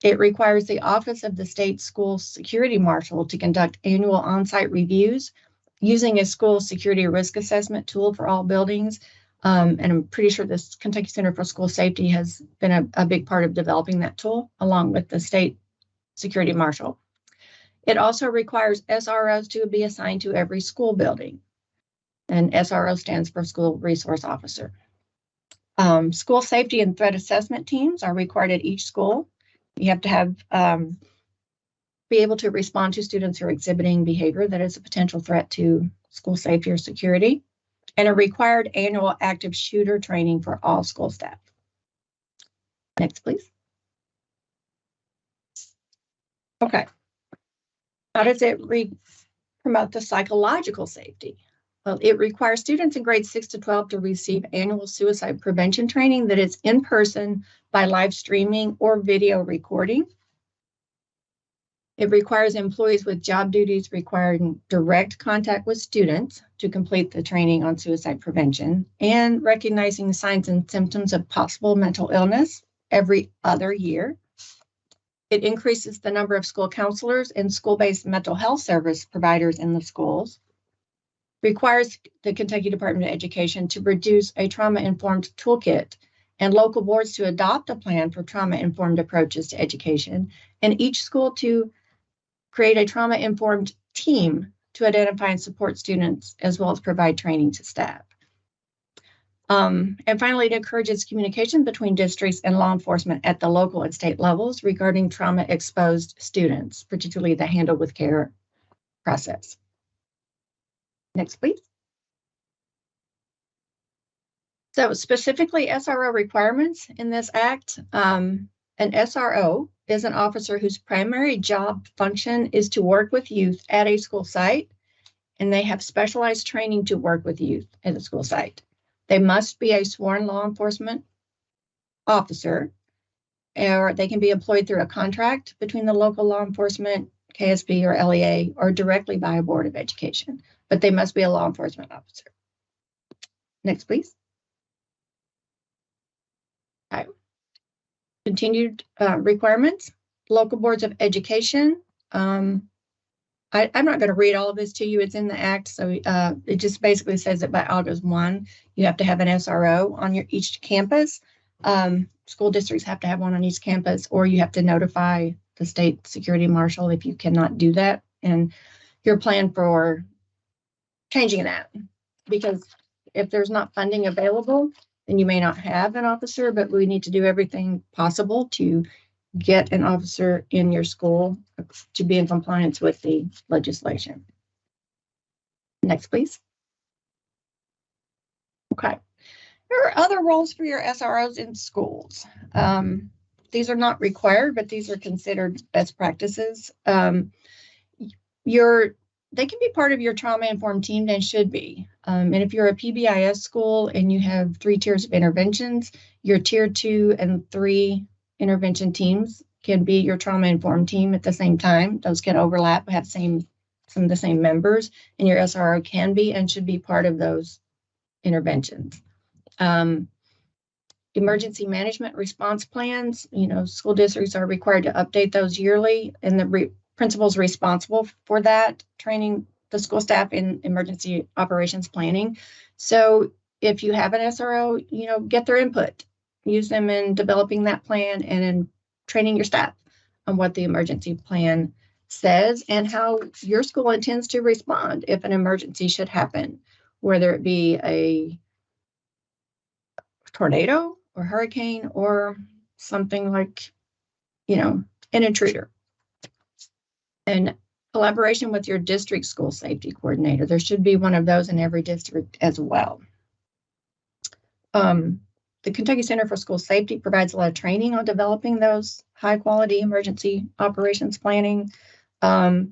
It requires the Office of the State School Security Marshal to conduct annual on-site reviews using a school security risk assessment tool for all buildings. And I'm pretty sure this Kentucky Center for School Safety has been a big part of developing that tool along with the state security marshal. It also requires SROs to be assigned to every school building. And SRO stands for School Resource Officer. School safety and threat assessment teams are required at each school. You have to have be able to respond to students who are exhibiting behavior that is a potential threat to school safety or security, and a required annual active shooter training for all school staff. Next, please. Okay. How does it promote the psychological safety? Well, it requires students in grades 6 to 12 to receive annual suicide prevention training that is in person by live streaming or video recording. It requires employees with job duties requiring direct contact with students to complete the training on suicide prevention and recognizing signs and symptoms of possible mental illness every other year. It increases the number of school counselors and school-based mental health service providers in the schools. Requires the Kentucky Department of Education to produce a trauma-informed toolkit and local boards to adopt a plan for trauma-informed approaches to education, and each school to create a trauma-informed team to identify and support students, as well as provide training to staff. And finally, it encourages communication between districts and law enforcement at the local and state levels regarding trauma-exposed students, particularly the handle with care process. Next, please. So specifically SRO requirements in this act, an SRO is an officer whose primary job function is to work with youth at a school site, and they have specialized training to work with youth at a school site. They must be a sworn law enforcement officer, or they can be employed through a contract between the local law enforcement, KSB or LEA, or directly by a board of education, but they must be a law enforcement officer. Next, please. Okay. Continued requirements, local boards of education. I'm not going to read all of this to you. It's in the act. So it just basically says that by August 1, you have to have an SRO on each campus. School districts have to have one on each campus, or you have to notify the state security marshal if you cannot do that. And your plan for changing that, because if there's not funding available, then you may not have an officer, but we need to do everything possible to get an officer in your school to be in compliance with the legislation. Next, please. Okay. There are other roles for your SROs in schools. These are not required, but these are considered best practices. They can be part of your trauma-informed team and should be. And if you're a PBIS school and you have 3 tiers of interventions, your tier 2 and 3 intervention teams can be your trauma-informed team at the same time. Those can overlap, have some of the same members, and your SRO can be and should be part of those interventions. Emergency management response plans, school districts are required to update those yearly, and the principals responsible for that, training the school staff in emergency operations planning. So if you have an SRO, get their input, use them in developing that plan and in training your staff on what the emergency plan says and how your school intends to respond if an emergency should happen, whether it be a tornado or hurricane or something like, an intruder. And collaboration with your district school safety coordinator. There should be one of those in every district as well. The Kentucky Center for School Safety provides a lot of training on developing those high quality emergency operations planning. So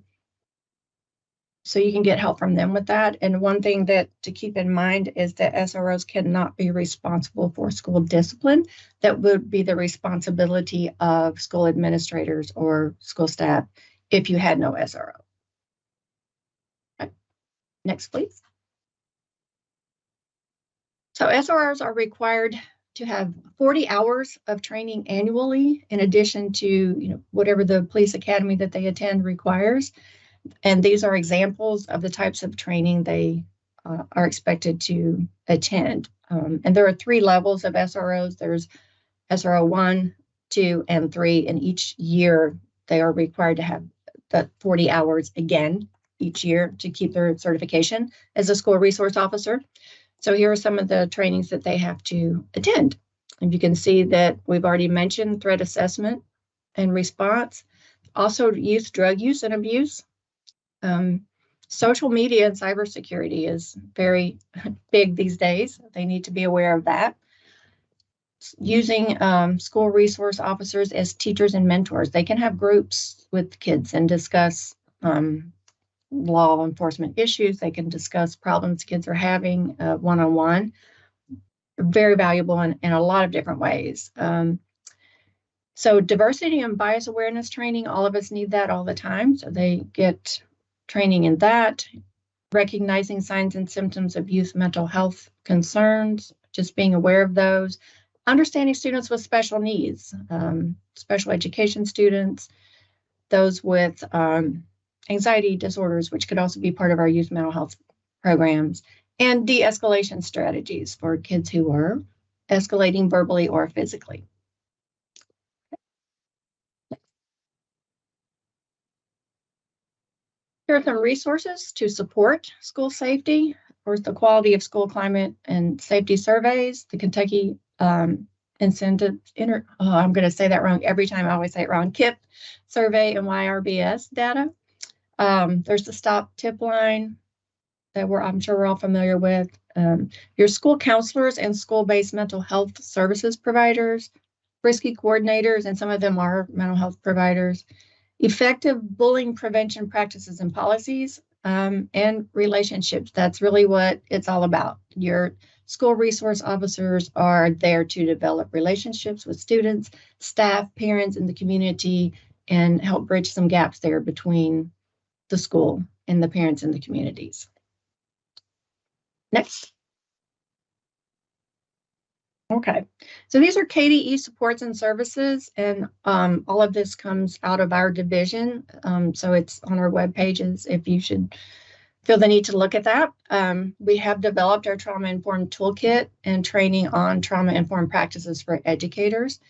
you can get help from them with that. And one thing that to keep in mind is that SROs cannot be responsible for school discipline. That would be the responsibility of school administrators or school staff if you had no SRO. Okay. Next, please. So SROs are required to have 40 hours of training annually, in addition to whatever the police academy that they attend requires. And these are examples of the types of training they are expected to attend. And there are 3 levels of SROs. There's SRO 1, 2, and 3, and each year they are required to have the 40 hours again each year to keep their certification as a school resource officer. So here are some of the trainings that they have to attend. And you can see that we've already mentioned threat assessment and response, also youth drug use and abuse. Social media and cybersecurity is very big these days. They need to be aware of that. Using school resource officers as teachers and mentors. They can have groups with kids and discuss law enforcement issues. They can discuss problems kids are having one-on-one. Very valuable in a lot of different ways. So diversity and bias awareness training, all of us need that all the time. So they get training in that, recognizing signs and symptoms of youth mental health concerns, just being aware of those, understanding students with special needs, special education students, those with anxiety disorders, which could also be part of our youth mental health programs, and de-escalation strategies for kids who are escalating verbally or physically. Here are some resources to support school safety. Of course, the Quality of School Climate and Safety Surveys, the Kentucky Incentive, I'm going to say that wrong every time. I always say it wrong. KIP survey and YRBS data. There's the Stop Tip line that I'm sure we're all familiar with. Your school counselors and school-based mental health services providers, risky coordinators, and some of them are mental health providers. Effective bullying prevention practices and policies, and relationships. That's really what it's all about. Your school resource officers are there to develop relationships with students, staff, parents, and the community, and help bridge some gaps there between the school and the parents and the communities. Next. Okay, so these are Kde Supports and Services, and all of this comes out of our division. So it's on our web pages if you should feel the need to look at that. We have developed our trauma-informed toolkit and training on trauma-informed practices for educators.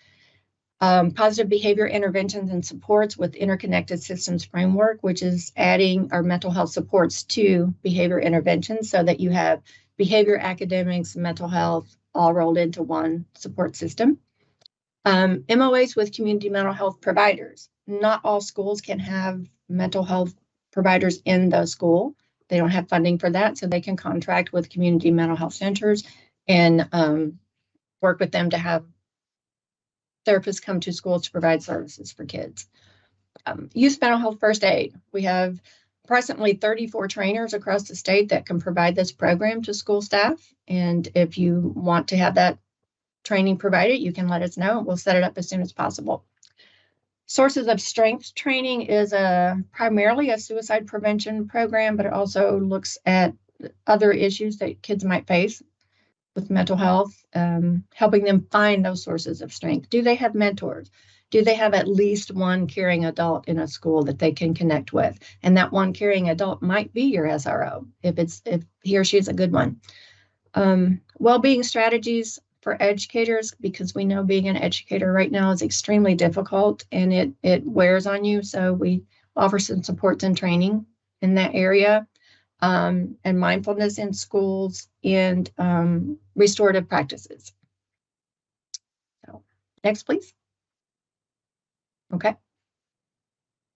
Positive behavior interventions and supports with interconnected systems framework, which is adding our mental health supports to behavior interventions so that you have behavior, academics, mental health, all rolled into one support system. MOAs with community mental health providers. Not all schools can have mental health providers in the school. They don't have funding for that, so they can contract with community mental health centers and work with them to have therapists come to schools to provide services for kids. Youth mental health first aid. We have approximately 34 trainers across the state that can provide this program to school staff. And if you want to have that training provided, you can let us know. We'll set it up as soon as possible. Sources of Strength training is primarily a suicide prevention program, but it also looks at other issues that kids might face with mental health, helping them find those sources of strength. Do they have mentors? Do they have at least one caring adult in a school that they can connect with? And that one caring adult might be your SRO, if he or she is a good one. Well-being strategies for educators, because we know being an educator right now is extremely difficult and it wears on you. So we offer some supports and training in that area, and mindfulness in schools and restorative practices. So next, please. Okay.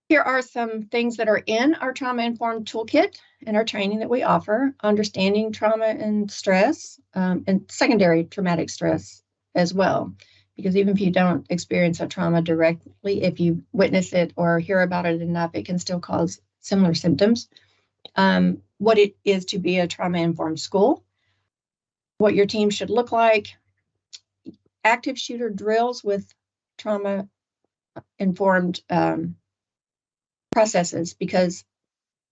Here are some things that are in our trauma-informed toolkit and our training that we offer. Understanding trauma and stress, and secondary traumatic stress as well. Because even if you don't experience a trauma directly, if you witness it or hear about it enough, it can still cause similar symptoms. What it is to be a trauma-informed school, what your team should look like, active shooter drills with trauma-informed processes, because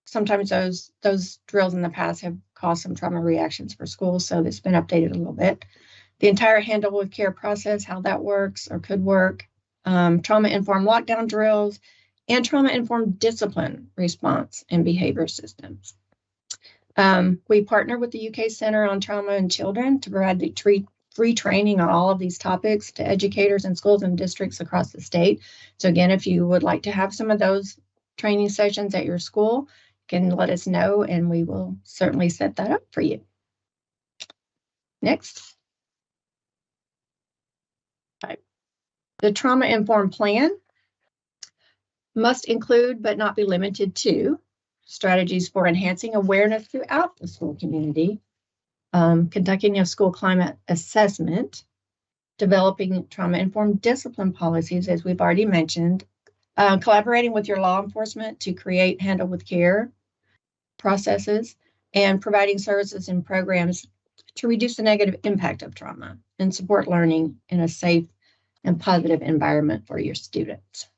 sometimes those drills in the past have caused some trauma reactions for schools, so it's been updated a little bit. the entire handle with care process, how that works or could work, trauma-informed lockdown drills, and trauma-informed discipline response and behavior systems. We partner with the UK Center on Trauma in Children to provide the free training on all of these topics to educators in schools and districts across the state. So again, if you would like to have some of those training sessions at your school, you can let us know and we will certainly set that up for you. Next. Right. The trauma-informed plan must include, but not be limited to, strategies for enhancing awareness throughout the school community, conducting a school climate assessment, developing trauma-informed discipline policies, as we've already mentioned, collaborating with your law enforcement to create handle with care processes, and providing services and programs to reduce the negative impact of trauma and support learning in a safe and positive environment for your students.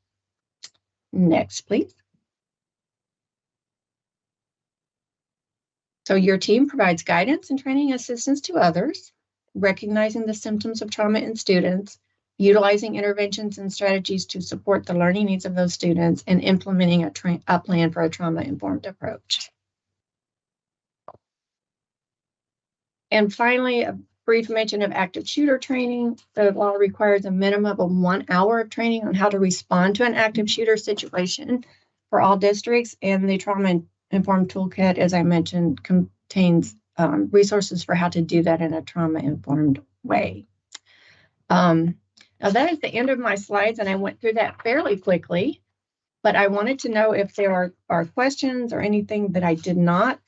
Next, please. So your team provides guidance and training assistance to others, recognizing the symptoms of trauma in students, utilizing interventions and strategies to support the learning needs of those students, and implementing a plan for a trauma-informed approach. And finally, a brief mention of active shooter training. The law requires a minimum of 1 hour of training on how to respond to an active shooter situation for all districts, and the trauma-informed toolkit, as I mentioned, contains resources for how to do that in a trauma-informed way. Now that is the end of my slides, and I went through that fairly quickly, but I wanted to know if there are questions or anything that I did not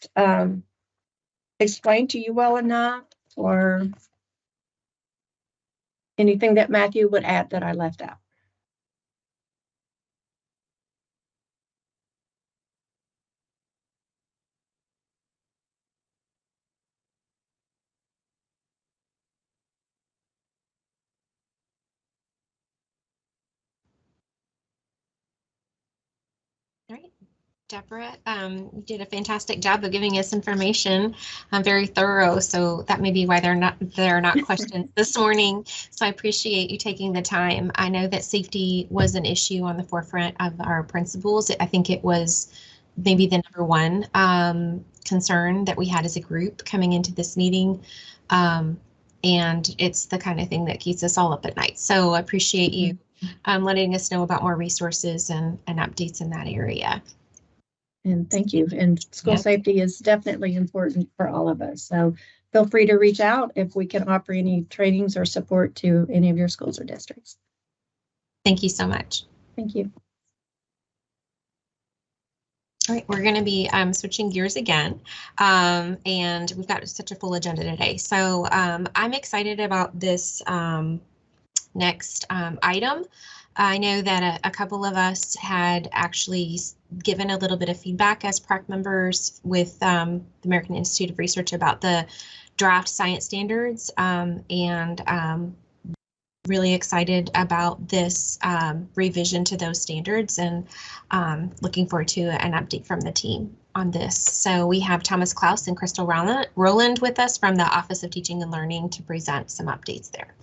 explain to you well enough, or anything that Matthew would add that I left out. All right. Deborah, you did a fantastic job of giving us information, very thorough. So that may be why there are not questions this morning. So I appreciate you taking the time. I know that safety was an issue on the forefront of our principals. I think it was maybe the #1 concern that we had as a group coming into this meeting. And it's the kind of thing that keeps us all up at night. So I appreciate you letting us know about more resources and updates in that area. And thank you. And school safety is definitely important for all of us. So feel free to reach out if we can offer any trainings or support to any of your schools or districts. Thank you so much. Thank you. All right, we're going to be switching gears again, and we've got such a full agenda today. So I'm excited about this next item. I know that a couple of us had actually given a little bit of feedback as Prac members with the American Institute of Research about the draft science standards, and really excited about this revision to those standards, and looking forward to an update from the team on this. So we have Thomas Klaus and Crystal Rowland with us from the Office of Teaching and Learning to present some updates there.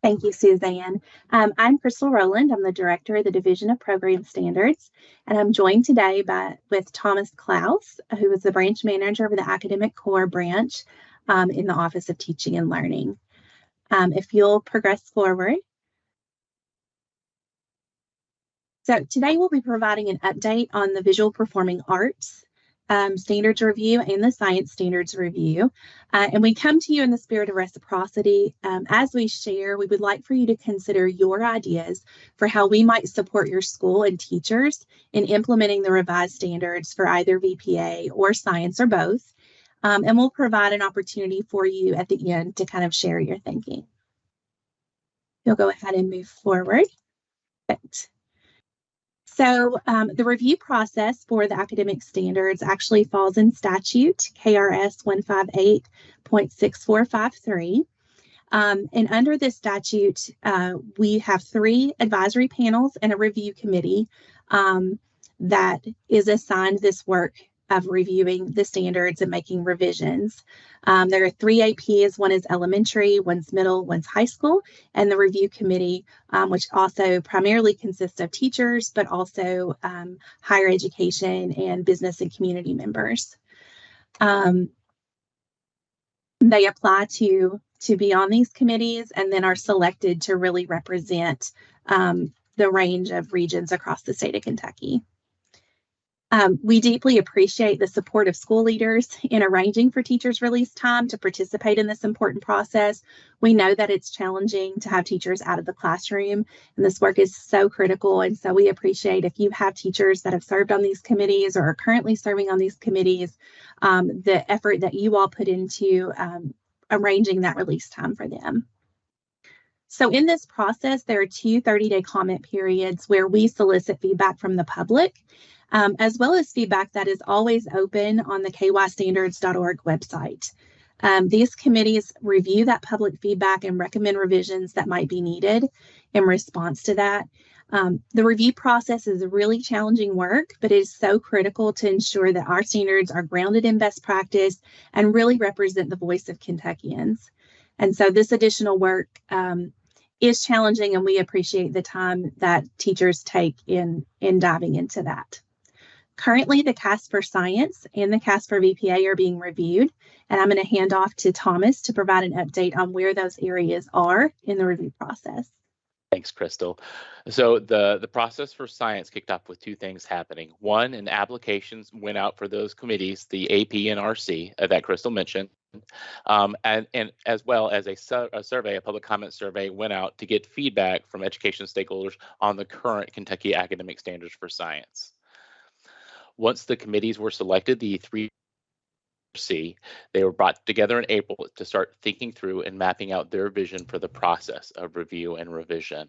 Thank you, Suzanne. I'm Crystal Rowland. I'm the director of the Division of Program Standards, and I'm joined today with Thomas Klaus, who is the branch manager of the Academic Core branch in the Office of Teaching and Learning. If you'll progress forward. So today we'll be providing an update on the Visual Performing Arts Standards Review and the Science Standards Review. And we come to you in the spirit of reciprocity. As we share, we would like for you to consider your ideas for how we might support your school and teachers in implementing the revised standards for either VPA or science or both. And we'll provide an opportunity for you at the end to kind of share your thinking. You'll go ahead and move forward. Perfect. So the review process for the academic standards actually falls in statute KRS 158.6453. And under this statute, we have 3 advisory panels and a review committee that is assigned this work of reviewing the standards and making revisions. There are 3 APs. One is elementary, one's middle, one's high school, and the review committee, which also primarily consists of teachers, but also higher education and business and community members. They apply to be on these committees and then are selected to really represent the range of regions across the state of Kentucky. We deeply appreciate the support of school leaders in arranging for teachers' release time to participate in this important process. We know that it's challenging to have teachers out of the classroom, and this work is so critical. And so we appreciate if you have teachers that have served on these committees or are currently serving on these committees, the effort that you all put into arranging that release time for them. So in this process, there are 2 30-day comment periods where we solicit feedback from the public, as well as feedback that is always open on the kystandards.org website. These committees review that public feedback and recommend revisions that might be needed in response to that. The review process is really challenging work, but it is so critical to ensure that our standards are grounded in best practice and really represent the voice of Kentuckians. And so this additional work is challenging, and we appreciate the time that teachers take in diving into that. Currently, the CAS for Science and the CAS for VPA are being reviewed, and I'm going to hand off to Thomas to provide an update on where those areas are in the review process. Thanks, Crystal. So the process for science kicked off with 2 things happening. One, and applications went out for those committees, the AP and RC that Crystal mentioned, and as well as a survey, a public comment survey went out to get feedback from education stakeholders on the current Kentucky academic standards for science. Once the committees were selected, the 3 they were brought together in April to start thinking through and mapping out their vision for the process of review and revision.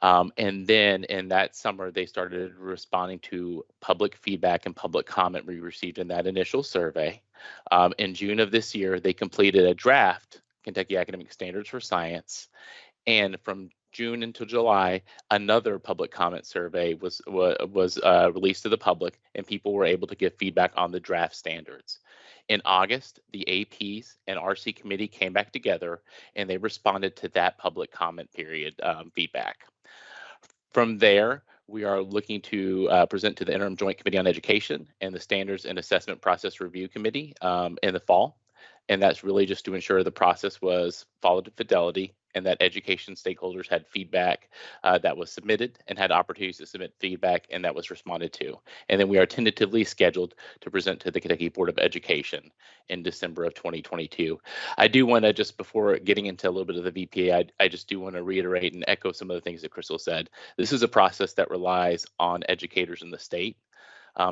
And then in that summer, they started responding to public feedback and public comment we received in that initial survey. In June of this year, they completed a draft Kentucky Academic Standards for Science. And from June until July, another public comment survey was released to the public, and people were able to give feedback on the draft standards. In August, the APs and RC committee came back together, and they responded to that public comment period feedback. From there, we are looking to present to the Interim Joint Committee on Education and the Standards and Assessment Process Review Committee in the fall. And that's really just to ensure the process was followed to fidelity and that education stakeholders had feedback that was submitted and had opportunities to submit feedback, and that was responded to. And then we are tentatively scheduled to present to the Kentucky Board of Education in December of 2022. I do want to, just before getting into a little bit of the VPA, I just do want to reiterate and echo some of the things that Crystal said. This is a process that relies on educators in the state.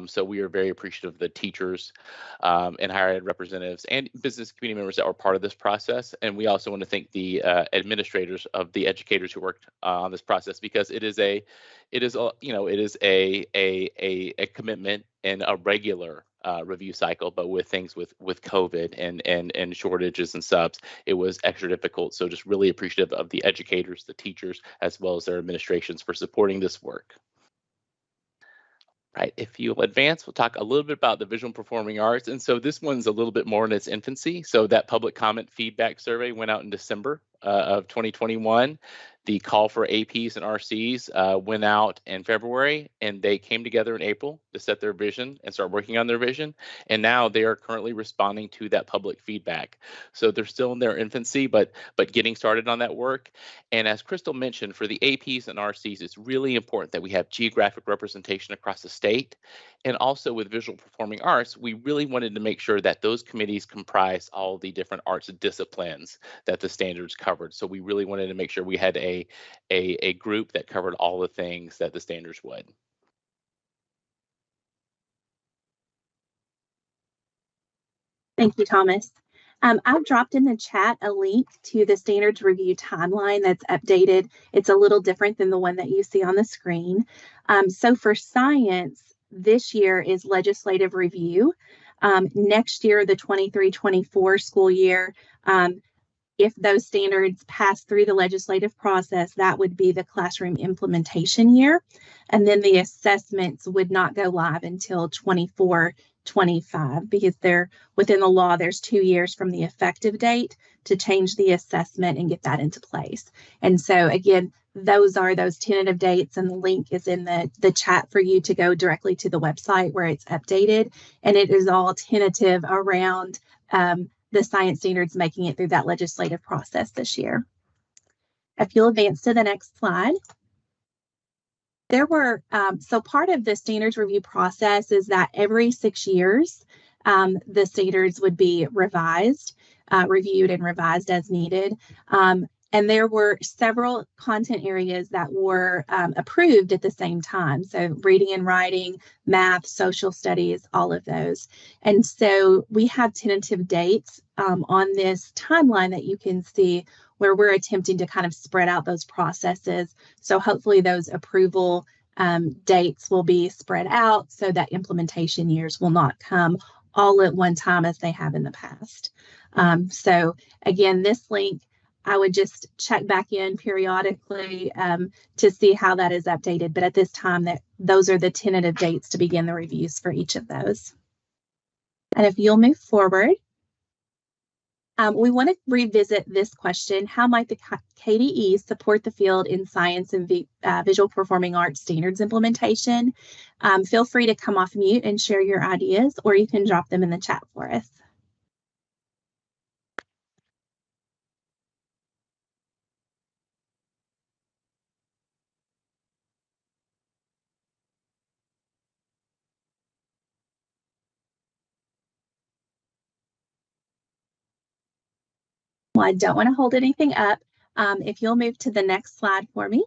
So we are very appreciative of the teachers and higher ed representatives and business community members that were part of this process. And we also want to thank the administrators of the educators who worked on this process, because it is a commitment and a regular review cycle, but with things with COVID and shortages and subs, it was extra difficult. So just really appreciative of the educators, the teachers, as well as their administrations for supporting this work. Right, if you'll advance, we'll talk a little bit about the visual and performing arts. And so this one's a little bit more in its infancy. So that public comment feedback survey went out in December of 2021. The call for APs and RCs went out in February, and they came together in April to set their vision and start working on their vision. And now they are currently responding to that public feedback. So they're still in their infancy, but getting started on that work. And as Crystal mentioned, for the APs and RCs, it's really important that we have geographic representation across the state. And also with visual performing arts, we really wanted to make sure that those committees comprise all the different arts disciplines that the standards covered. So we really wanted to make sure we had a group that covered all the things that the standards would. Thank you, Thomas. I've dropped in the chat a link to the standards review timeline that's updated. It's a little different than the one that you see on the screen. So for science, this year is legislative review. Next year, the 23-24 school year, if those standards pass through the legislative process, that would be the classroom implementation year. And then the assessments would not go live until 24-25 25 because they're within the law. There's 2 years from the effective date to change the assessment and get that into place. And so again, those are those tentative dates, and the link is in the chat for you to go directly to the website where it's updated. And it is all tentative around the science standards making it through that legislative process this year. If you'll advance to the next slide. There were, so part of the standards review process is that every 6 years, the standards would be revised, reviewed and revised as needed. And there were several content areas that were approved at the same time. So reading and writing, math, social studies, all of those. And so we have tentative dates on this timeline that you can see where we're attempting to kind of spread out those processes. So hopefully those approval dates will be spread out so that implementation years will not come all at one time as they have in the past. So again, this link, I would just check back in periodically to see how that is updated. But at this time, those are the tentative dates to begin the reviews for each of those. And if you'll move forward, we want to revisit this question: how might the KDE support the field in science and visual performing arts standards implementation? Feel free to come off mute and share your ideas, or you can drop them in the chat for us. Well, I don't want to hold anything up. If you'll move to the next slide for me.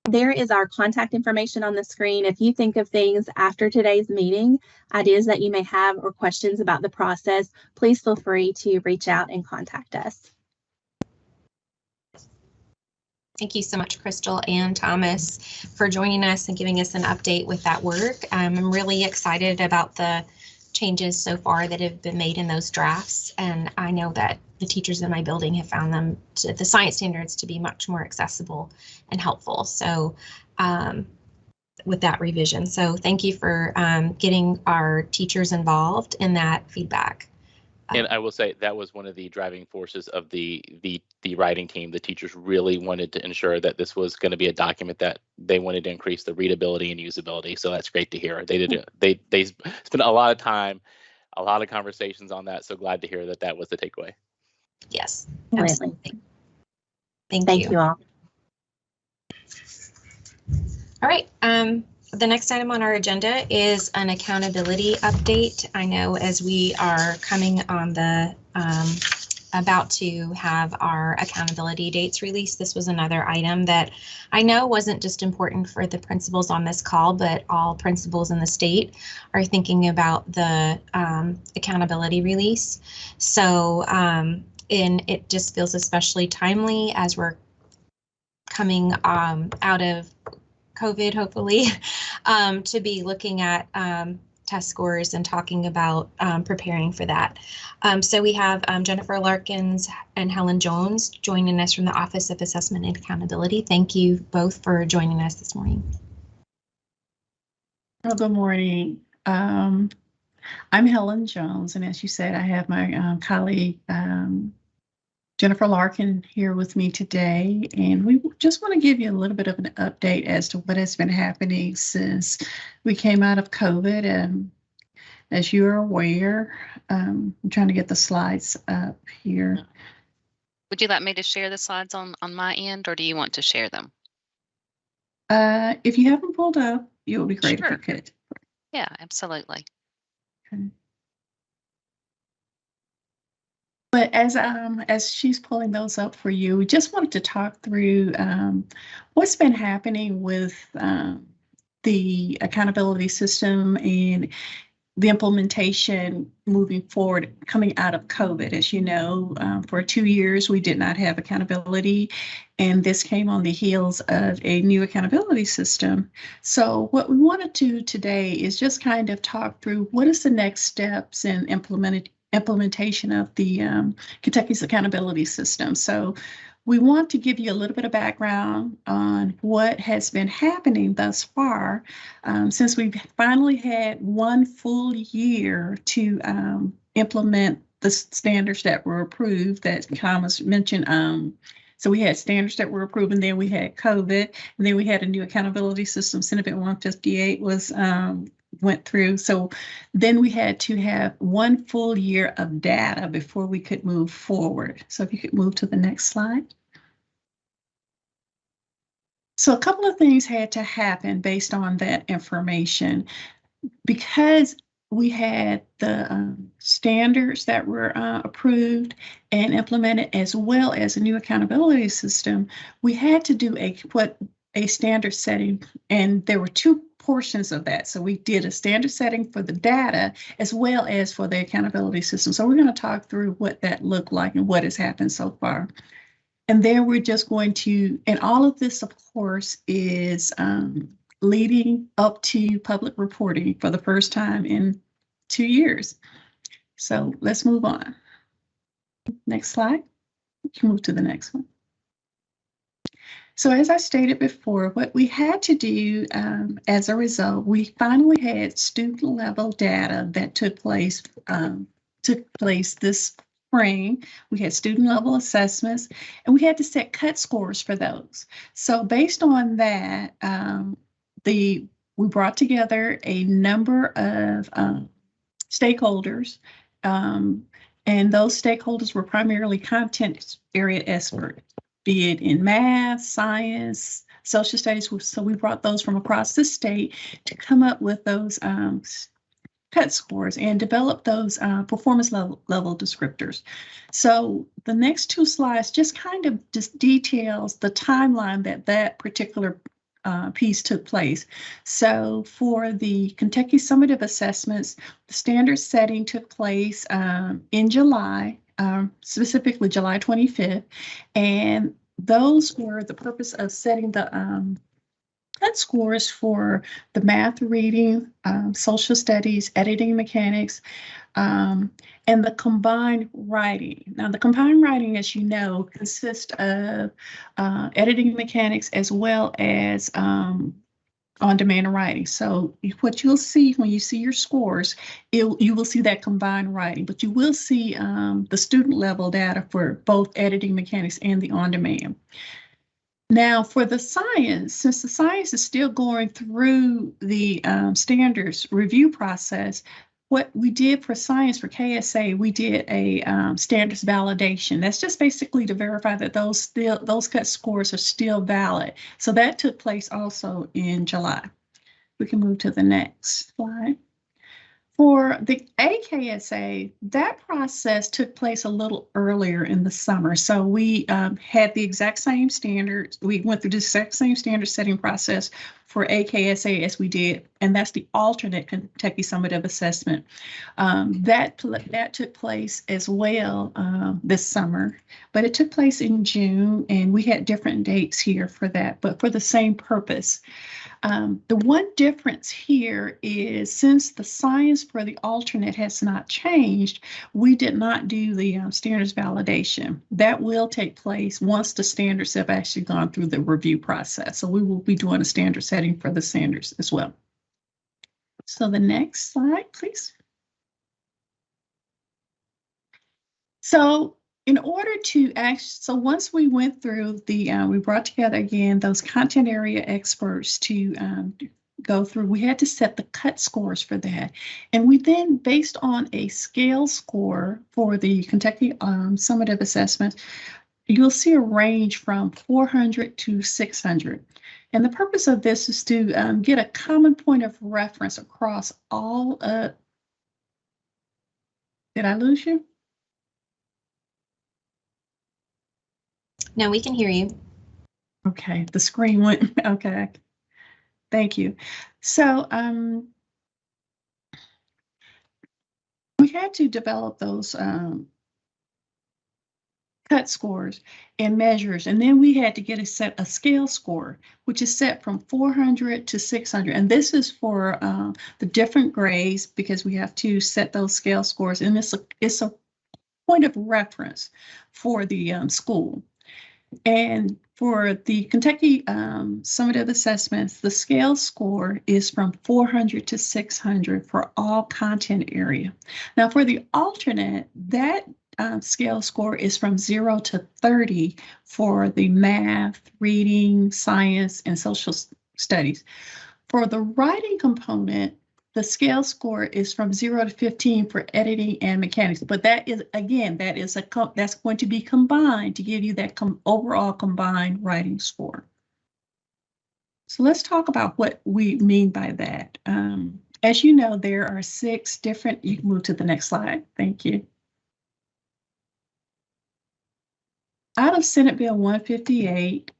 There is our contact information on the screen. If you think of things after today's meeting, ideas that you may have or questions about the process, please feel free to reach out and contact us. Thank you so much, Crystal and Thomas, for joining us and giving us an update with that work. I'm really excited about the changes so far that have been made in those drafts, and I know that the teachers in my building have found them, the science standards, to be much more accessible and helpful. So with that revision, so thank you for getting our teachers involved in that feedback. And I will say that was one of the driving forces of the writing team. The teachers really wanted to ensure that this was going to be a document that they wanted to increase the readability and usability. So that's great to hear. They did it. They spent a lot of time, a lot of conversations on that. So glad to hear that that was the takeaway. Yes, absolutely. Thank you all. All right. The next item on our agenda is an accountability update. I know as we are coming on the about to have our accountability dates released, this was another item that I know wasn't just important for the principals on this call, but all principals in the state are thinking about the accountability release. So and it just feels especially timely as we're coming out of COVID, hopefully, to be looking at test scores and talking about preparing for that. So we have Jennifer Larkins and Helen Jones joining us from the Office of Assessment and Accountability. Thank you both for joining us this morning. Oh, good morning. I'm Helen Jones, and as you said, I have my colleague Jennifer Larkin here with me today, and we just want to give you a little bit of an update as to what has been happening since we came out of COVID. And as you are aware, I'm trying to get the slides up here. Would you like me to share the slides on my end, or do you want to share them? If you have them pulled up, it would be great if you could. Yeah, absolutely. Okay. But as she's pulling those up for you, we just wanted to talk through what's been happening with the accountability system and the implementation moving forward coming out of COVID. As you know, for 2 years, we did not have accountability, and this came on the heels of a new accountability system. So what we want to do today is just kind of talk through what is the next steps in implementation of the Kentucky's accountability system. So we want to give you a little bit of background on what has been happening thus far, since we've finally had one full year to implement the standards that were approved that Thomas mentioned. So we had standards that were approved, and then we had COVID, and then we had a new accountability system. Senate Bill 158 was went through. So then we had to have one full year of data before we could move forward. So if you could move to the next slide. So a couple of things had to happen based on that information. Because we had the standards that were approved and implemented, as well as a new accountability system, we had to do a standard setting, and there were two portions of that. So we did a standard setting for the data as well as for the accountability system. So we're going to talk through what that looked like and what has happened so far. And then we're just going to, and all of this, of course, is leading up to public reporting for the first time in 2 years. So let's move on. Next slide. You can move to the next one. So as I stated before, what we had to do as a result, we finally had student level data that took place this spring. We had student level assessments, and we had to set cut scores for those. So based on that, we brought together a number of stakeholders, and those stakeholders were primarily content area experts, be it in math, science, social studies. So we brought those from across the state to come up with those cut scores and develop those performance level descriptors. So the next two slides just kind of just details the timeline that particular piece took place. So for the Kentucky Summative Assessments, the standard setting took place in July, specifically July 25th, and those were the purpose of setting the cut scores for the math, reading, social studies, editing mechanics, and the combined writing. Now, the combined writing, as you know, consists of editing mechanics as well as on-demand writing. So what you'll see when you see your scores, you will see that combined writing, but you will see the student level data for both editing mechanics and the on-demand. Now, for the science, since the science is still going through the standards review process, what we did for science for KSA, we did a standards validation. That's just basically to verify that those cut scores are still valid. So that took place also in July. We can move to the next slide. For the AKSA, that process took place a little earlier in the summer. So we had the exact same standards. We went through the exact same standard setting process for AKSA as we did, and that's the alternate Kentucky Summative Assessment. That took place as well this summer, but it took place in June, and we had different dates here for that, but for the same purpose. The one difference here is since the science for the alternate has not changed, we did not do the standards validation. That will take place once the standards have actually gone through the review process. So we will be doing a standard setting for the standards as well. So the next slide, please. So in order to so once we went through the, we brought together again those content area experts to go through, we had to set the cut scores for that. And we then, based on a scale score for the Kentucky Summative Assessment, you'll see a range from 400 to 600. And the purpose of this is to get a common point of reference across all of, did I lose you? No, we can hear you. Okay, the screen went, okay. Thank you. So we had to develop those cut scores and measures, and then we had to get a scale score, which is set from 400 to 600. And this is for the different grades because we have to set those scale scores, and it's a point of reference for the school. And for the Kentucky summative assessments, the scale score is from 400 to 600 for all content area. Now for the alternate, that scale score is from 0 to 30 for the math, reading, science, and social studies. For the writing component, the scale score is from 0 to 15 for editing and mechanics, but that is, again, that's going to be combined to give you that overall combined writing score. So let's talk about what we mean by that. As you know, there are 6 different, you can move to the next slide, thank you. Out of Senate Bill 158,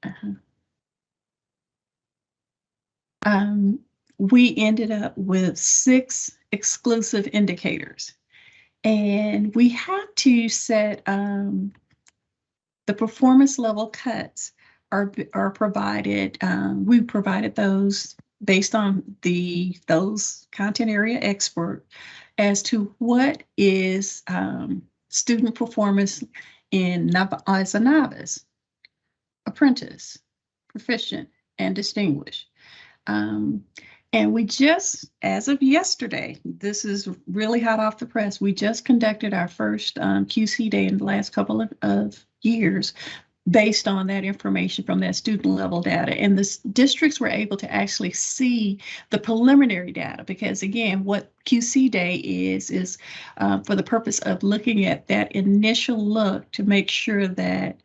we ended up with 6 exclusive indicators. And we have to set the performance level cuts are provided. We provided those based on those content area expert as to what is student performance as a novice, apprentice, proficient, and distinguished. And we just, as of yesterday, this is really hot off the press, we just conducted our first QC day in the last couple of years based on that information from that student level data. And the districts were able to actually see the preliminary data because, again, what QC day is for the purpose of looking at that initial look to make sure that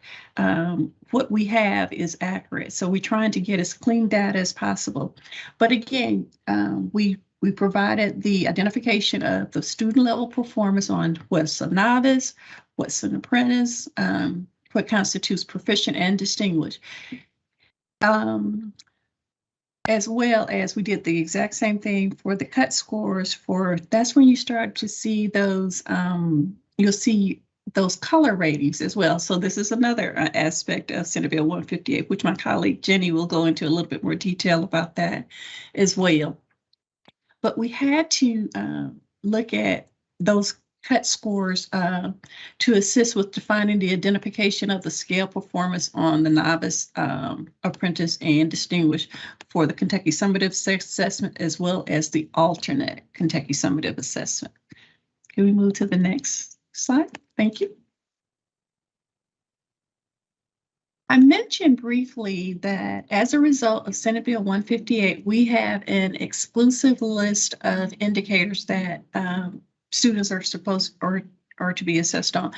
what we have is accurate. So we're trying to get as clean data as possible. But again, we provided the identification of the student level performance on what's a novice, what's an apprentice, what constitutes proficient and distinguished. As well as we did the exact same thing for the cut scores that's when you start to see those, you'll see those color ratings as well. So this is another aspect of Senate Bill 158, which my colleague Jenny will go into a little bit more detail about that as well. But we had to look at those cut scores to assist with defining the identification of the scale performance on the novice, apprentice, and distinguished for the Kentucky summative assessment, as well as the alternate Kentucky summative assessment. Can we move to the next slide? Thank you. I mentioned briefly that as a result of Senate Bill 158, we have an exclusive list of indicators that students are supposed or are to be assessed on.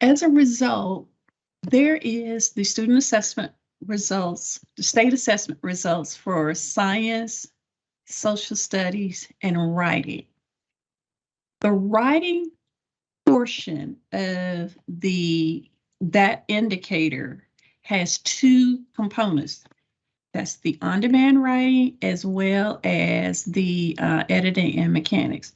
As a result, there is the student assessment results, the state assessment results for science, social studies, and writing. The writing portion of that indicator has 2 components. That's the on-demand writing as well as the editing and mechanics.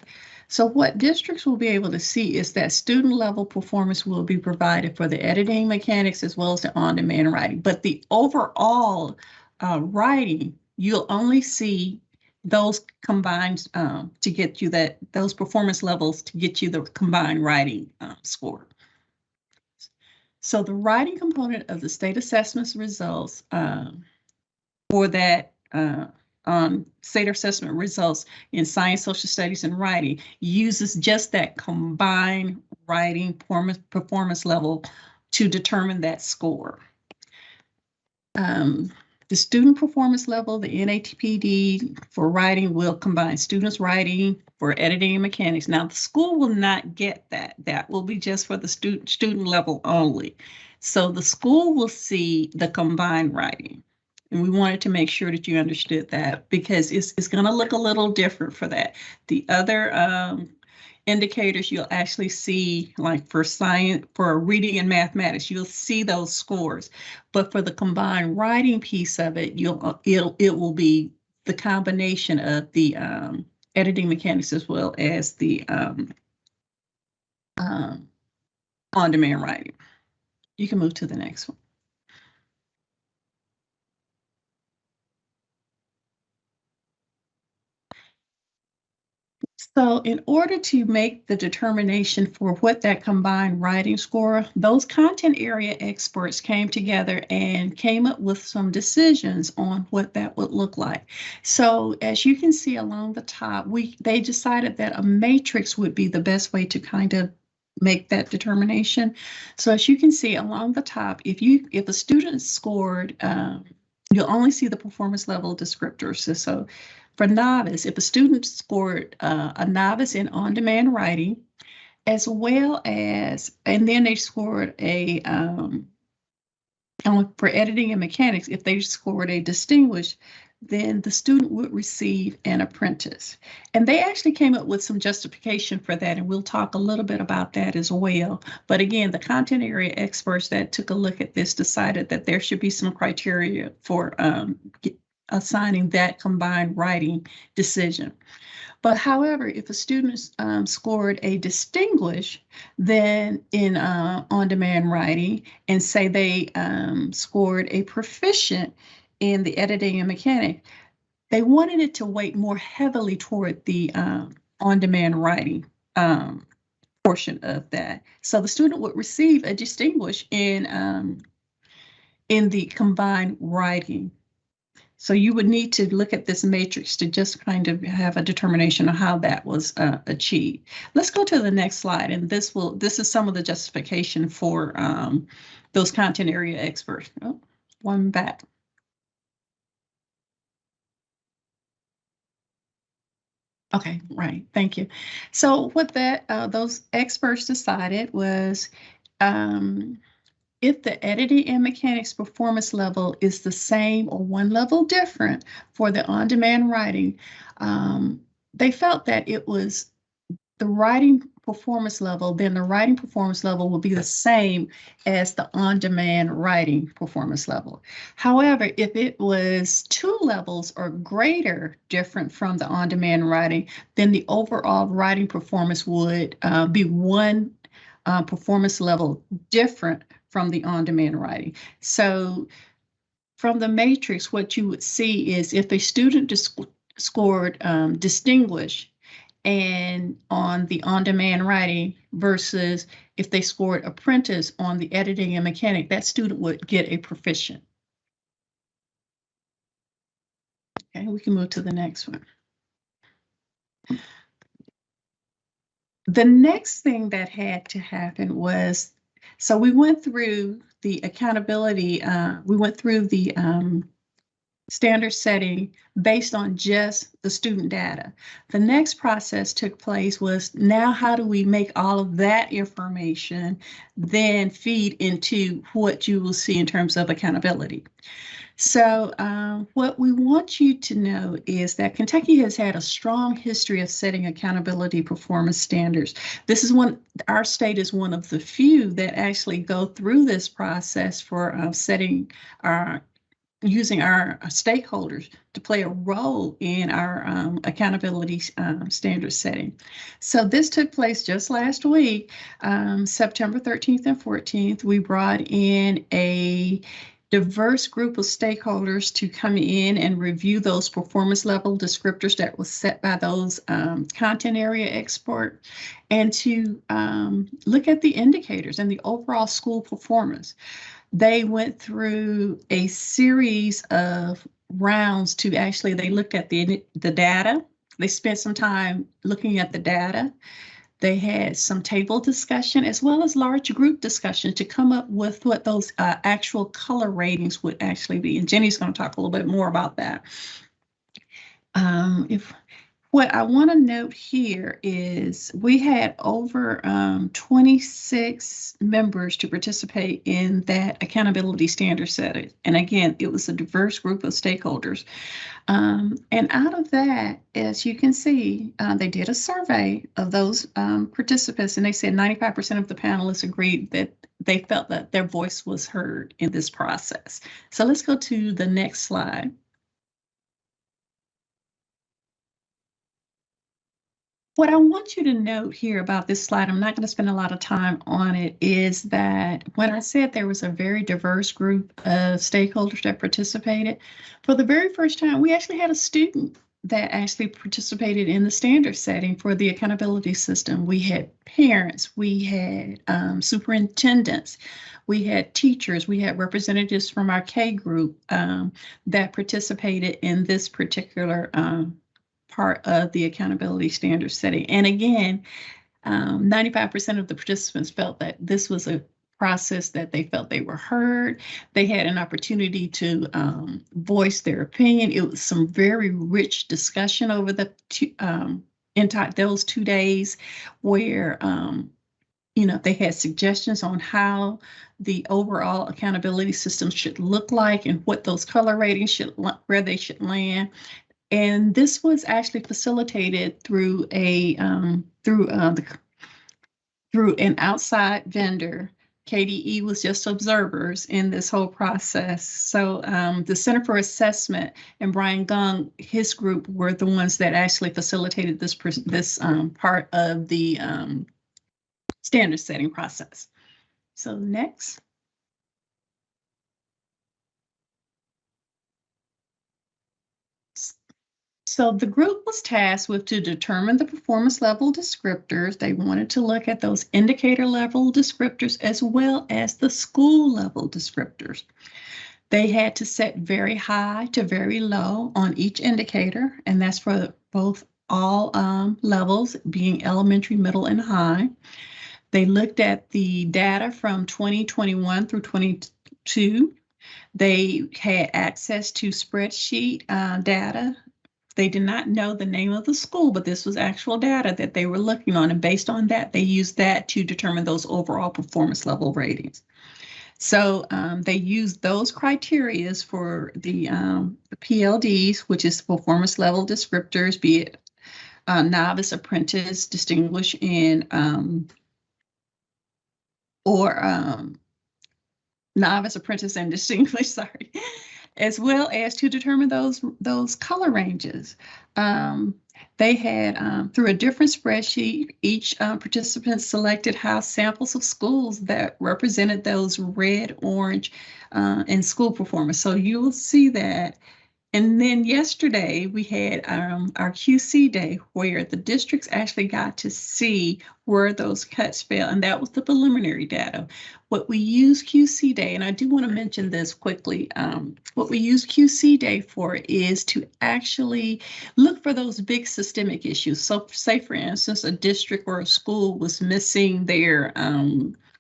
So what districts will be able to see is that student level performance will be provided for the editing mechanics as well as the on-demand writing. But the overall writing, you'll only see those combined to get you those performance levels to get you the combined writing score. So the writing component of the state assessments results for that state assessment results in science, social studies, and writing uses just that combined writing performance level to determine that score. The student performance level, the NATPD for writing will combine students writing for editing and mechanics. Now the school will not get that. That will be just for the student level only. So the school will see the combined writing. And we wanted to make sure that you understood that because it's going to look a little different for that. The other indicators you'll actually see, like for science, for reading and mathematics, you'll see those scores. But for the combined writing piece of it, it will be the combination of the editing mechanics as well as the on-demand writing. You can move to the next one. So in order to make the determination for what that combined writing score, those content area experts came together and came up with some decisions on what that would look like. So as you can see along the top, they decided that a matrix would be the best way to kind of make that determination. So as you can see along the top, if a student scored, you'll only see the performance level descriptors. So for novice, if a student scored a novice in on-demand writing, as well as, and then they scored a, for editing and mechanics, if they scored a distinguished, then the student would receive an apprentice. And they actually came up with some justification for that, and we'll talk a little bit about that as well. But again, the content area experts that took a look at this decided that there should be some criteria for assigning that combined writing decision. But however, if a student scored a distinguished, then in on-demand writing, and say they scored a proficient in the editing and mechanic, they wanted it to weight more heavily toward the on-demand writing portion of that. So the student would receive a distinguished in the combined writing. So you would need to look at this matrix to just kind of have a determination of how that was achieved. Let's go to the next slide, and this is some of the justification for those content area experts. Oh, one back. Okay, right, thank you. So what those experts decided was if the editing and mechanics performance level is the same or one level different for the on-demand writing, they felt that it was the writing performance level, then the writing performance level will be the same as the on-demand writing performance level. However, if it was 2 levels or greater different from the on-demand writing, then the overall writing performance would be 1 performance level different from the on-demand writing. So from the matrix, what you would see is if a student scored distinguished and on the on-demand writing versus if they scored apprentice on the editing and mechanic, that student would get a proficient. Okay, we can move to the next one. The next thing that had to happen was, so we went through the accountability, we went through the standard setting based on just the student data. The next process took place was, now how do we make all of that information then feed into what you will see in terms of accountability? So what we want you to know is that Kentucky has had a strong history of setting accountability performance standards. This is our state is one of the few that actually go through this process for using our stakeholders to play a role in our accountability standard setting. So this took place just last week, September 13th and 14th. We brought in a diverse group of stakeholders to come in and review those performance level descriptors that was set by those content area experts, and to look at the indicators and the overall school performance. They went through a series of rounds to actually, they looked at the data. They spent some time looking at the data. They had some table discussion as well as large group discussion to come up with what those actual color ratings would actually be. And Jenny's going to talk a little bit more about that. What I want to note here is we had over 26 members to participate in that accountability standard setting. And again, it was a diverse group of stakeholders. And out of that, as you can see, they did a survey of those participants, and they said 95% of the panelists agreed that they felt that their voice was heard in this process. So let's go to the next slide. What I want you to note here about this slide, I'm not going to spend a lot of time on it, is that when I said there was a very diverse group of stakeholders that participated, for the very first time, we actually had a student that actually participated in the standard setting for the accountability system. We had parents, we had superintendents, we had teachers, we had representatives from our K group that participated in this particular part of the accountability standard setting. And again, 95% of the participants felt that this was a process that they felt they were heard. They had an opportunity to voice their opinion. It was some very rich discussion over the those 2 days where they had suggestions on how the overall accountability system should look like and what those color ratings should, where they should land. And this was actually facilitated through through an outside vendor. KDE was just observers in this whole process. So the Center for Assessment and Brian Gung, his group, were the ones that actually facilitated this part of the standard setting process. So next. So the group was tasked with to determine the performance level descriptors. They wanted to look at those indicator level descriptors as well as the school level descriptors. They had to set very high to very low on each indicator, and that's for both all levels, being elementary, middle, and high. They looked at the data from 2021 through 22. They had access to spreadsheet data. They did not know the name of the school, but this was actual data that they were looking on. And based on that, they used that to determine those overall performance level ratings. So they used those criteria for the PLDs, which is performance level descriptors, be it novice, apprentice, distinguished, and novice, apprentice, and distinguished, sorry, as well as to determine those color ranges. They had, through a different spreadsheet, each participant selected house samples of schools that represented those red, orange, and school performance. So you will see that. And then yesterday we had our QC day where the districts actually got to see where those cuts fell, and that was the preliminary data. What we use QC day, and I do want to mention this quickly, what we use QC day for is to actually look for those big systemic issues. So say, for instance, a district or a school was missing their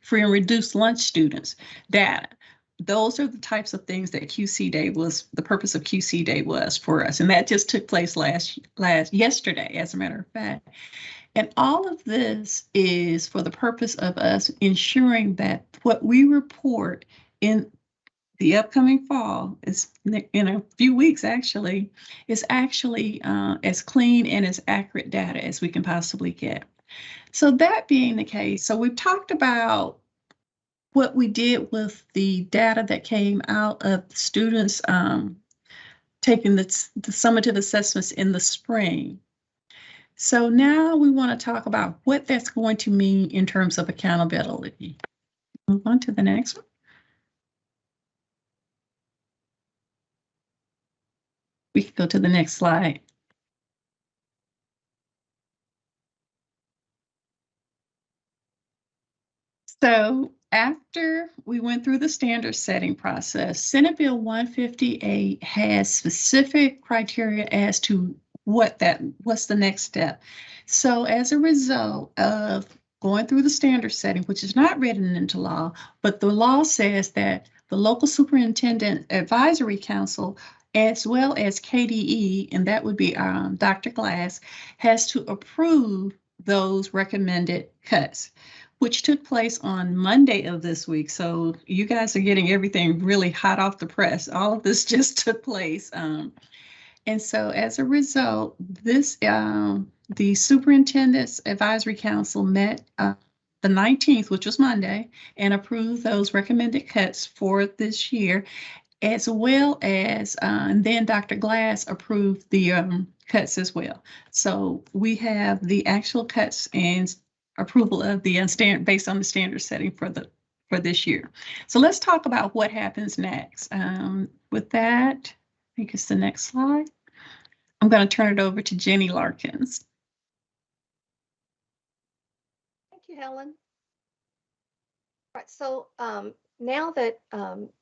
free and reduced lunch students data. Those are the types of things that QC Day was, the purpose of QC Day was for us. And that just took place yesterday, as a matter of fact. And all of this is for the purpose of us ensuring that what we report in the upcoming fall, is in a few weeks actually, is actually as clean and as accurate data as we can possibly get. So that being the case, so we've talked about what we did with the data that came out of the students taking the summative assessments in the spring. So now we want to talk about what that's going to mean in terms of accountability. Move on to the next one. We can go to the next slide. So after we went through the standard setting process, Senate Bill 158 has specific criteria as to what's the next step. So as a result of going through the standard setting, which is not written into law, but the law says that the local superintendent advisory council, as well as KDE, and that would be Dr. Glass, has to approve those recommended cuts, which took place on Monday of this week. So you guys are getting everything really hot off the press. All of this just took place. And so as a result, this the Superintendent's Advisory Council met the 19th, which was Monday, and approved those recommended cuts for this year, as well as, and then Dr. Glass approved the cuts as well. So we have the actual cuts and approval of the standard based on the standard setting for this year. So let's talk about what happens next. With that, I think it's the next slide. I'm going to turn it over to Jenny Larkins. Thank you, Helen. All right, so now that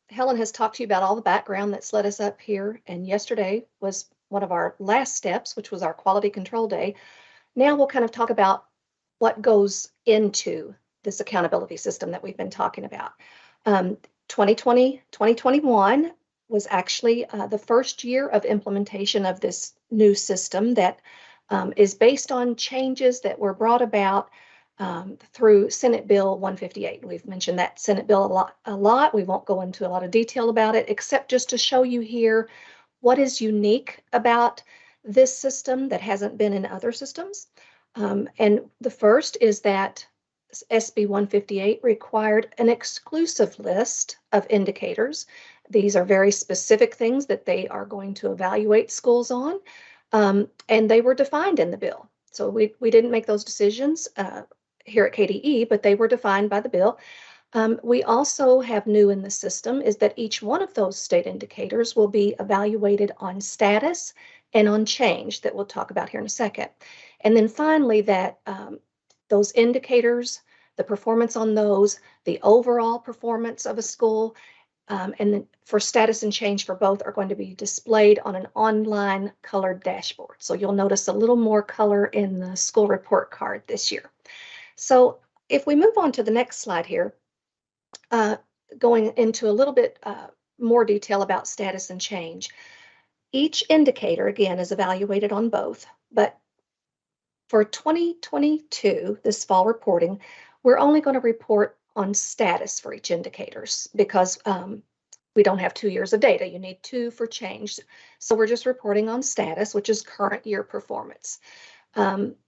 Helen has talked to you about all the background that's led us up here, and yesterday was one of our last steps, which was our quality control day. Now we'll kind of talk about what goes into this accountability system that we've been talking about. 2020-2021 was actually the first year of implementation of this new system that is based on changes that were brought about through Senate Bill 158. We've mentioned that Senate bill a lot. We won't go into a lot of detail about it, except just to show you here what is unique about this system that hasn't been in other systems. And the first is that SB 158 required an exclusive list of indicators. These are very specific things that they are going to evaluate schools on, and they were defined in the bill. So we didn't make those decisions here at KDE, but they were defined by the bill. We also have new in the system is that each one of those state indicators will be evaluated on status and on change that we'll talk about here in a second. And then finally that those indicators, the performance on those, the overall performance of a school, and then for status and change for both are going to be displayed on an online colored dashboard. So you'll notice a little more color in the school report card this year. So if we move on to the next slide here, going into a little bit more detail about status and change. Each indicator, again, is evaluated on both, but for 2022, this fall reporting, we're only going to report on status for each indicators because we don't have 2 years of data. You need 2 for change. So we're just reporting on status, which is current year performance.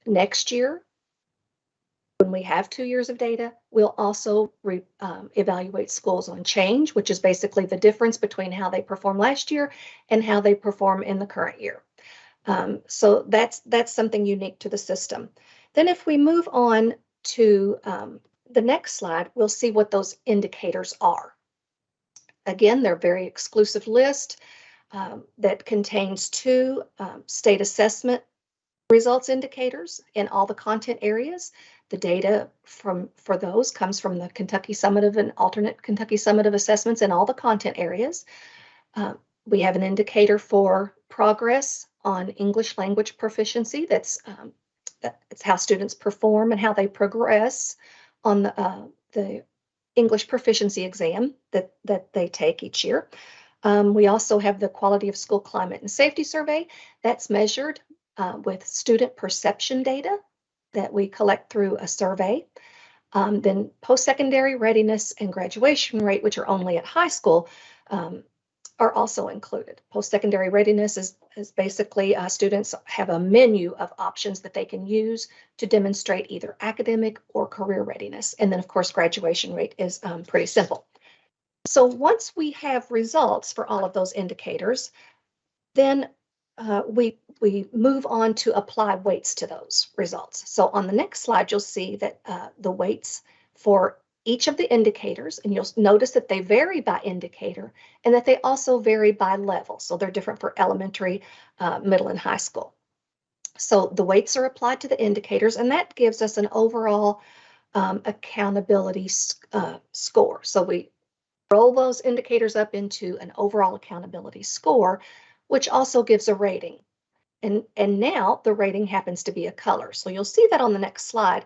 Next year, when we have 2 years of data, we'll also evaluate schools on change, which is basically the difference between how they performed last year and how they perform in the current year. So that's something unique to the system. Then if we move on to the next slide, we'll see what those indicators are. Again, they're a very exclusive list that contains 2 state assessment results indicators in all the content areas. The data for those comes from the Kentucky Summative and alternate Kentucky Summative assessments in all the content areas. We have an indicator for progress on English language proficiency. That's how students perform and how they progress on the English proficiency exam that they take each year. We also have the quality of school climate and safety survey that's measured with student perception data that we collect through a survey. Then post-secondary readiness and graduation rate, which are only at high school, are also included. Post-secondary readiness is basically students have a menu of options that they can use to demonstrate either academic or career readiness. And then of course, graduation rate is pretty simple. So once we have results for all of those indicators, then we move on to apply weights to those results. So on the next slide, you'll see that the weights for each of the indicators, and you'll notice that they vary by indicator and that they also vary by level. So they're different for elementary, middle, and high school. So the weights are applied to the indicators, and that gives us an overall accountability score. So we roll those indicators up into an overall accountability score, which also gives a rating. And now the rating happens to be a color. So you'll see that on the next slide.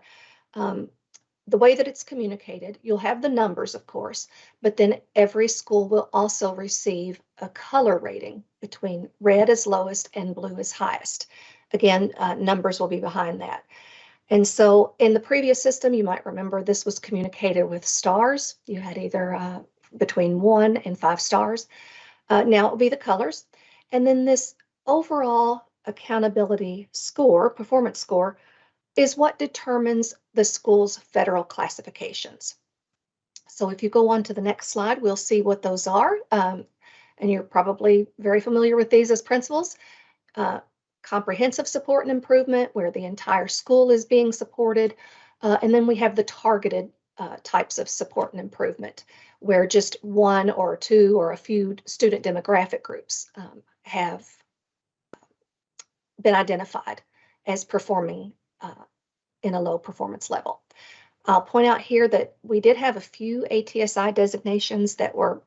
The way that it's communicated, you'll have the numbers, of course, but then every school will also receive a color rating between red as lowest and blue as highest. Again, numbers will be behind that. And so in the previous system, you might remember this was communicated with stars. You had either between 1 and 5 stars. Now it will be the colors. And then this overall accountability score, performance score, is what determines the school's federal classifications. So if you go on to the next slide, we'll see what those are. And you're probably very familiar with these as principals. Comprehensive support and improvement, where the entire school is being supported. And then we have the targeted types of support and improvement, where just 1 or 2 or a few student demographic groups have been identified as performing in a low performance level. I'll point out here that we did have a few ATSI designations that were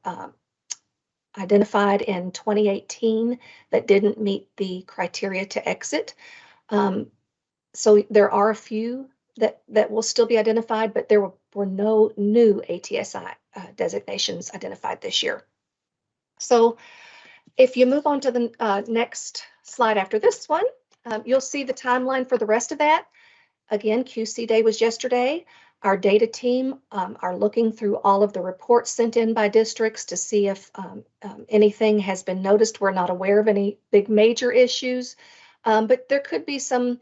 identified in 2018 that didn't meet the criteria to exit. So there are a few that will still be identified, but there were no new ATSI designations identified this year. So if you move on to the next slide after this one, you'll see the timeline for the rest of that. Again, QC Day was yesterday. Our data team are looking through all of the reports sent in by districts to see if anything has been noticed. We're not aware of any big major issues, but there could be some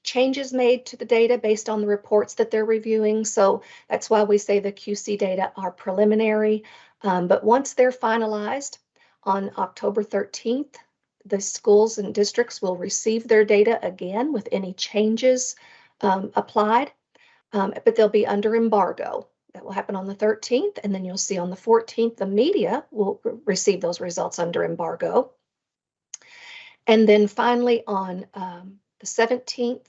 changes made to the data based on the reports that they're reviewing. So that's why we say the QC data are preliminary. But once they're finalized on October 13th, the schools and districts will receive their data again with any changes applied. But they'll be under embargo. That will happen on the 13th, and then you'll see on the 14th, the media will receive those results under embargo. And then finally on the 17th,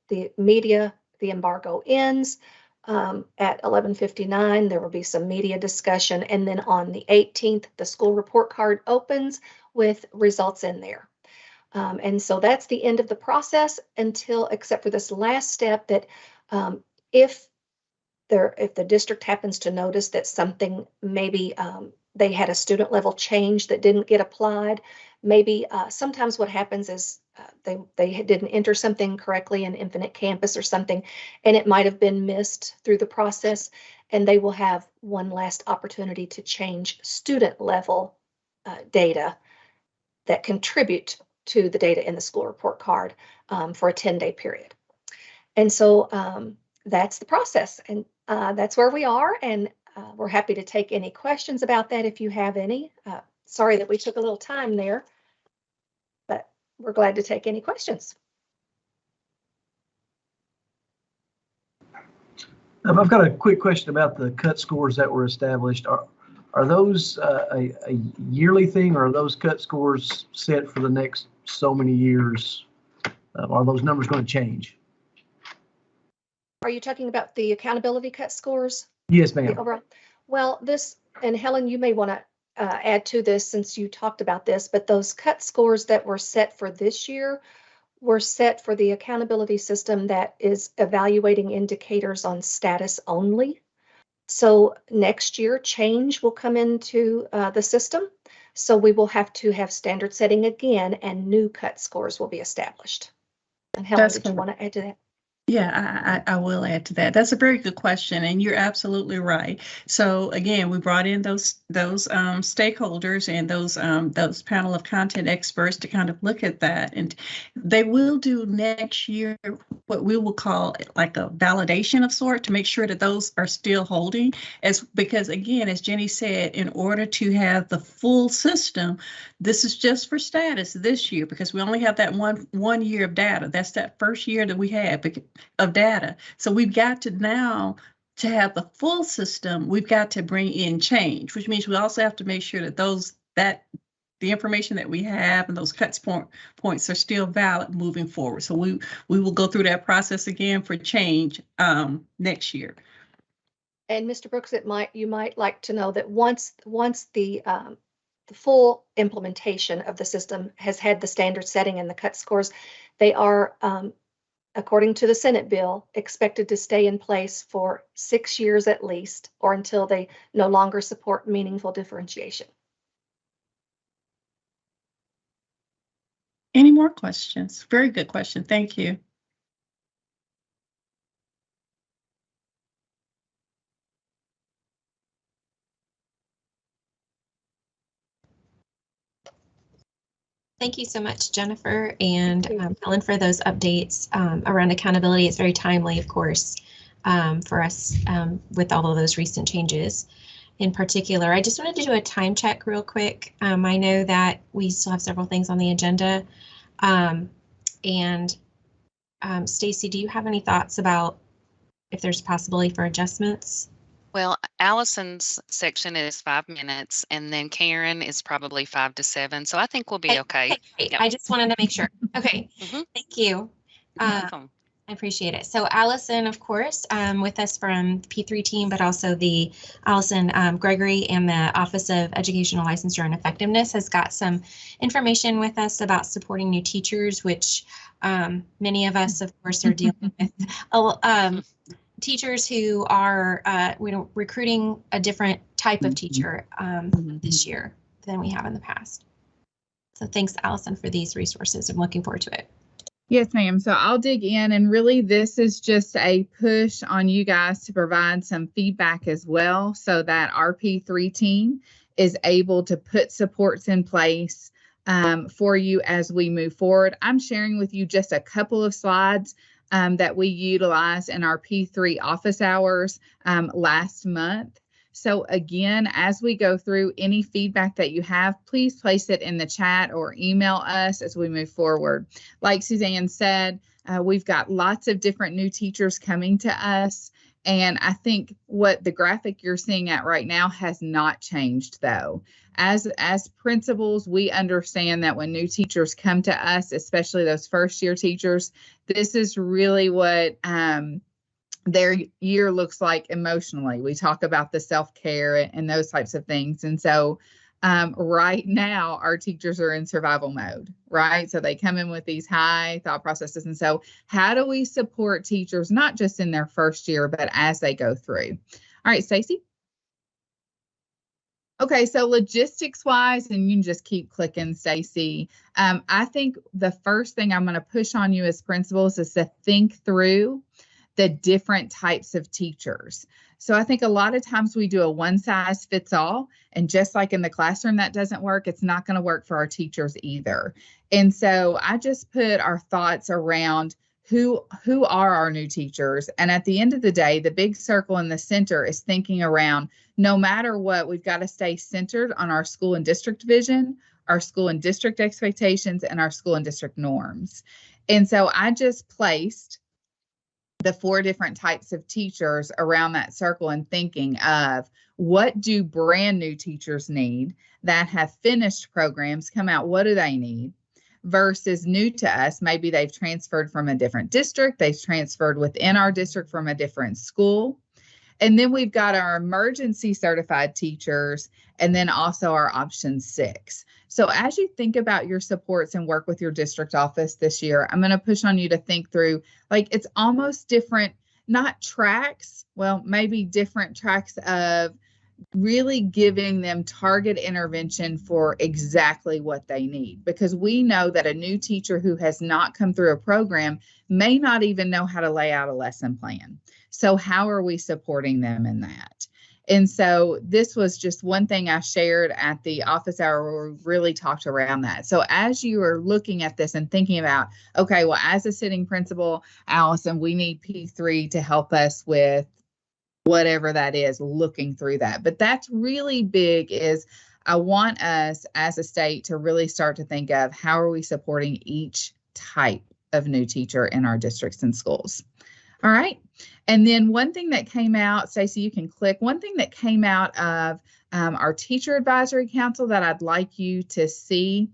the media, the embargo ends. At 11:59, there will be some media discussion, and then on the 18th, the school report card opens with results in there. And so that's the end of the process until, except for this last step, that if the district happens to notice that something, maybe they had a student level change that didn't get applied, maybe sometimes what happens is they didn't enter something correctly in Infinite Campus or something, and it might have been missed through the process, and they will have one last opportunity to change student level data that contribute to the data in the school report card for a 10-day period. And so that's the process, and that's where we are, and we're happy to take any questions about that if you have any. Sorry that we took a little time there, but we're glad to take any questions. I've got a quick question about the cut scores that were established. Are those a yearly thing, or are those cut scores set for the next so many years? Are those numbers going to change? Are you talking about the accountability cut scores? Yes, ma'am. Well, this, and Helen, you may want to add to this since you talked about this, but those cut scores that were set for this year were set for the accountability system that is evaluating indicators on status only. So next year, change will come into the system. So we will have to have standard setting again, and new cut scores will be established. And Helen, did you want to add to that? Yeah, I will add to that. That's a very good question, and you're absolutely right. So again, we brought in those stakeholders and those panel of content experts to kind of look at that, and they will do next year what we will call like a validation of sort to make sure that those are still holding. Because again, as Jenny said, in order to have the full system, this is just for status this year because we only have that one year of data. That's that first year that we had of data. So we've got to now, to have the full system, we've got to bring in change, which means we also have to make sure that the information that we have and those cuts points are still valid moving forward. So we will go through that process again for change next year. And Mr. Brooks, you might like to know that once the full implementation of the system has had the standard setting and the cut scores, they are, according to the Senate bill, expected to stay in place for 6 years at least, or until they no longer support meaningful differentiation. Any more questions? Very good question. Thank you. Thank you so much, Jennifer and Helen, for those updates around accountability. It's very timely, of course, for us with all of those recent changes. In particular, I just wanted to do a time check real quick. I know that we still have several things on the agenda. Stacy, do you have any thoughts about if there's a possibility for adjustments? Well, Allison's section is 5 minutes, and then Karen is probably 5 to 7. So I think we'll be okay. Yep. I just wanted to make sure. Okay. Thank you. Welcome. I appreciate it. So Allison, of course, with us from the P3 team, but also the Allison Gregory and the Office of Educational Licensure and Effectiveness has got some information with us about supporting new teachers, which many of us, of course, are dealing with. Teachers who are recruiting a different type of teacher this year than we have in the past. So thanks, Allison, for these resources. I'm looking forward to it. Yes, ma'am. So I'll dig in, and really this is just a push on you guys to provide some feedback as well, so that our P3 team is able to put supports in place for you as we move forward. I'm sharing with you just a couple of slides that we utilized in our P3 office hours last month. So again, as we go through, any feedback that you have, please place it in the chat or email us as we move forward. Like Suzanne said, we've got lots of different new teachers coming to us. And I think what the graphic you're seeing at right now has not changed, though. As principals, we understand that when new teachers come to us, especially those first-year teachers, this is really what their year looks like emotionally. We talk about the self-care and those types of things. And so right now, our teachers are in survival mode, right? So they come in with these high thought processes. And so how do we support teachers, not just in their first year, but as they go through? All right, Stacey. Okay, so logistics wise, and you can just keep clicking, Stacey. I think the first thing I'm going to push on you as principals is to think through the different types of teachers. So I think a lot of times we do a one size fits all, and just like in the classroom, that doesn't work. It's not going to work for our teachers either. And so I just put our thoughts around who are our new teachers. And at the end of the day, the big circle in the center is thinking around, no matter what, we've got to stay centered on our school and district vision, our school and district expectations, and our school and district norms. And so I just placed the 4 different types of teachers around that circle and thinking of what do brand new teachers need that have finished programs come out, what do they need? Versus new to us, maybe they've transferred from a different district, they've transferred within our district from a different school. And then we've got our emergency certified teachers, and then also our option 6. So as you think about your supports and work with your district office this year, I'm going to push on you to think through, like, it's almost different, not tracks, well, maybe different tracks of really giving them target intervention for exactly what they need. Because we know that a new teacher who has not come through a program may not even know how to lay out a lesson plan. So how are we supporting them in that? And so this was just one thing I shared at the office hour where we really talked around that. So as you are looking at this and thinking about, okay, well, as a sitting principal, Allison, we need P3 to help us with whatever that is, looking through that. But that's really big is I want us as a state to really start to think of how are we supporting each type of new teacher in our districts and schools. All right. And then one thing that came out, Stacey, you can click, one thing that came out of our Teacher Advisory Council that I'd like you to see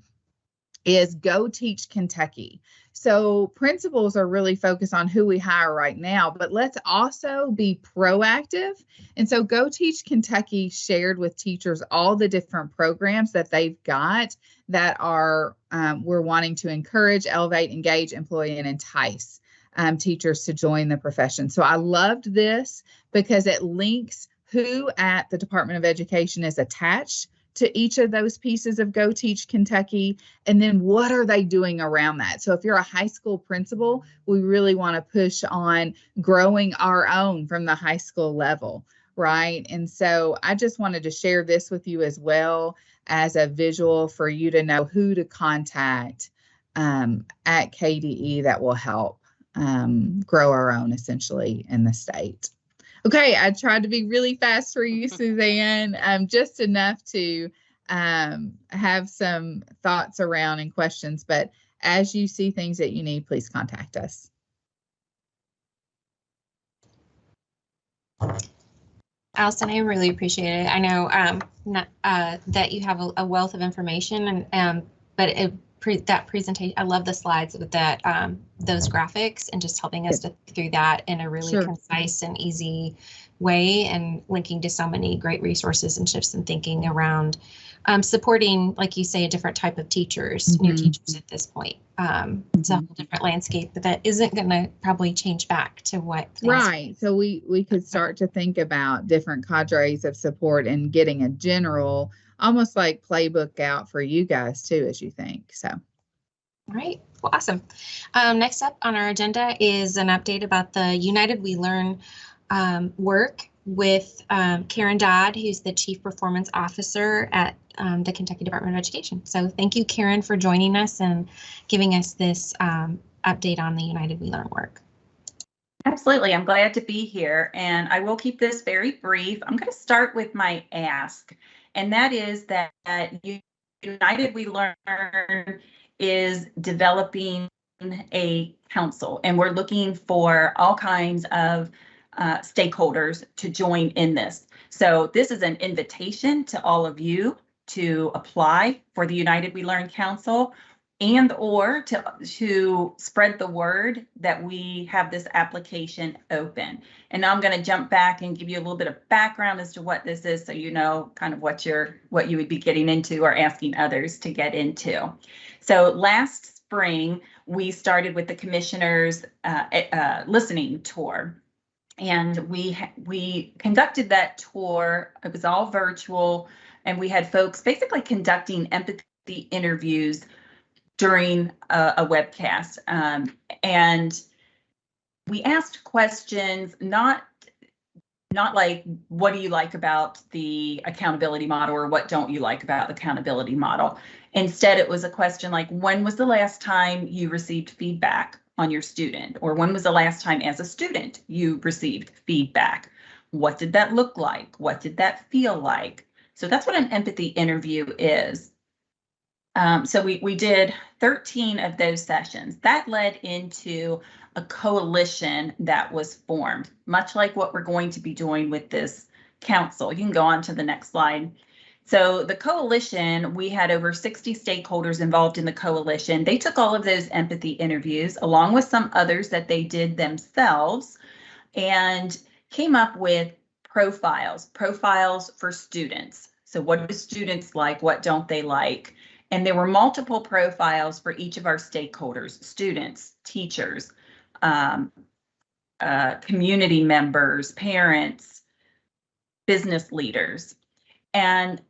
is Go Teach Kentucky. So principals are really focused on who we hire right now, but let's also be proactive. And so Go Teach Kentucky shared with teachers all the different programs that they've got that are we're wanting to encourage, elevate, engage, employ, and entice teachers to join the profession. So I loved this because it links who at the Department of Education is attached to each of those pieces of Go Teach Kentucky, and then what are they doing around that? So if you're a high school principal, we really want to push on growing our own from the high school level, right? And so I just wanted to share this with you as well as a visual for you to know who to contact at KDE that will help grow our own essentially in the state. Okay, I tried to be really fast for you, Suzanne, just enough to have some thoughts around and questions. But as you see things that you need, please contact us. Allison, I really appreciate it. I know that you have a wealth of information, and but that presentation, I love the slides with that those graphics and just helping us to think through that in a really concise and easy way, and linking to so many great resources and shifts in thinking around supporting, like you say, a different type of teachers, new teachers at this point. It's a whole different landscape, but that isn't going to probably change back to what. Right. So we could start to think about different cadres of support and getting a general, almost like playbook out for you guys too, as you think. So. All right. Well, awesome. Next up on our agenda is an update about the United We Learn work with Karen Dodd, who's the Chief Performance Officer at the Kentucky Department of Education. So thank you, Karen, for joining us and giving us this update on the United We Learn work. Absolutely. I'm glad to be here, and I will keep this very brief. I'm going to start with my ask, and that is that United We Learn is developing a council, and we're looking for all kinds of stakeholders to join in this. So this is an invitation to all of you to apply for the United We Learn Council, and or to spread the word that we have this application open. And now I'm going to jump back and give you a little bit of background as to what this is, so you know kind of what you would be getting into or asking others to get into. So last spring, we started with the commissioners' listening tour. And we conducted that tour. It was all virtual, and we had folks basically conducting empathy interviews during a webcast. And we asked questions, not like, what do you like about the accountability model, or what don't you like about the accountability model? Instead, it was a question like, when was the last time you received feedback on your student? Or when was the last time as a student you received feedback? What did that look like? What did that feel like? So that's what an empathy interview is. So we did 13 of those sessions. That led into a coalition that was formed, much like what we're going to be doing with this council. You can go on to the next slide. So the coalition, we had over 60 stakeholders involved in the coalition. They took all of those empathy interviews along with some others that they did themselves and came up with profiles for students. So what do students like? What don't they like? And there were multiple profiles for each of our stakeholders: students, teachers, community members, parents, business leaders. And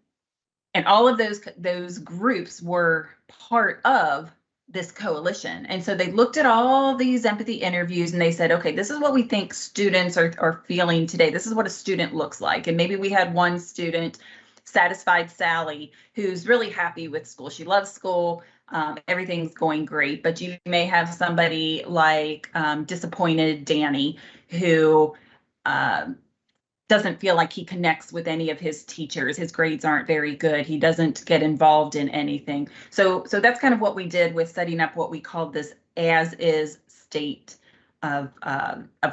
all of those groups were part of this coalition. And so they looked at all these empathy interviews and they said, okay, this is what we think students are feeling today. This is what a student looks like. And maybe we had one student, Satisfied Sally, who's really happy with school. She loves school. Everything's going great. But you may have somebody like Disappointed Danny, who doesn't feel like he connects with any of his teachers. His grades aren't very good. He doesn't get involved in anything. So that's kind of what we did with setting up what we called this as-is state of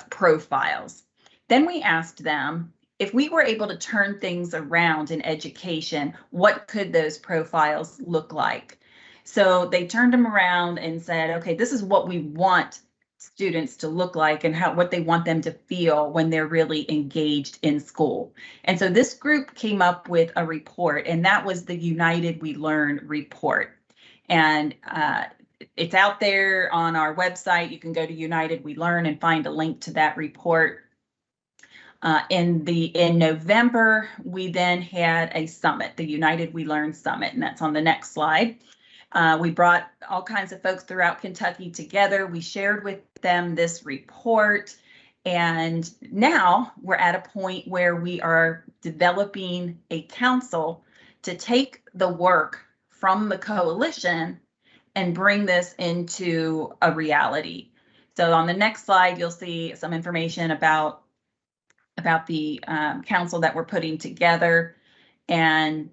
profiles. Then we asked them, if we were able to turn things around in education, what could those profiles look like? So they turned them around and said, okay, this is what we want students to look like and what they want them to feel when they're really engaged in school. And so this group came up with a report, and that was the United We Learn report. And it's out there on our website. You can go to United We Learn and find a link to that report. In November, we then had a summit, the United We Learn Summit, and that's on the next slide. We brought all kinds of folks throughout Kentucky together. We shared with them this report, and now we're at a point where we are developing a council to take the work from the coalition and bring this into a reality. So on the next slide, you'll see some information about the council that we're putting together, and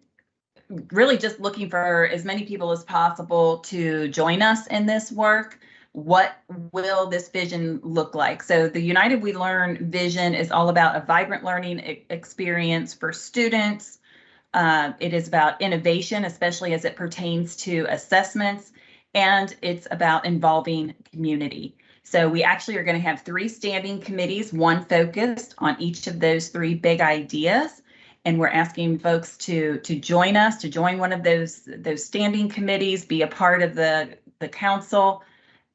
really just looking for as many people as possible to join us in this work. what will this vision look like? So the United We Learn vision is all about a vibrant learning experience for students. It is about innovation, especially as it pertains to assessments, and it's about involving community. So we actually are going to have 3 standing committees, one focused on each of those 3 big ideas. And we're asking folks to join us, to join one of those standing committees, be a part of the council,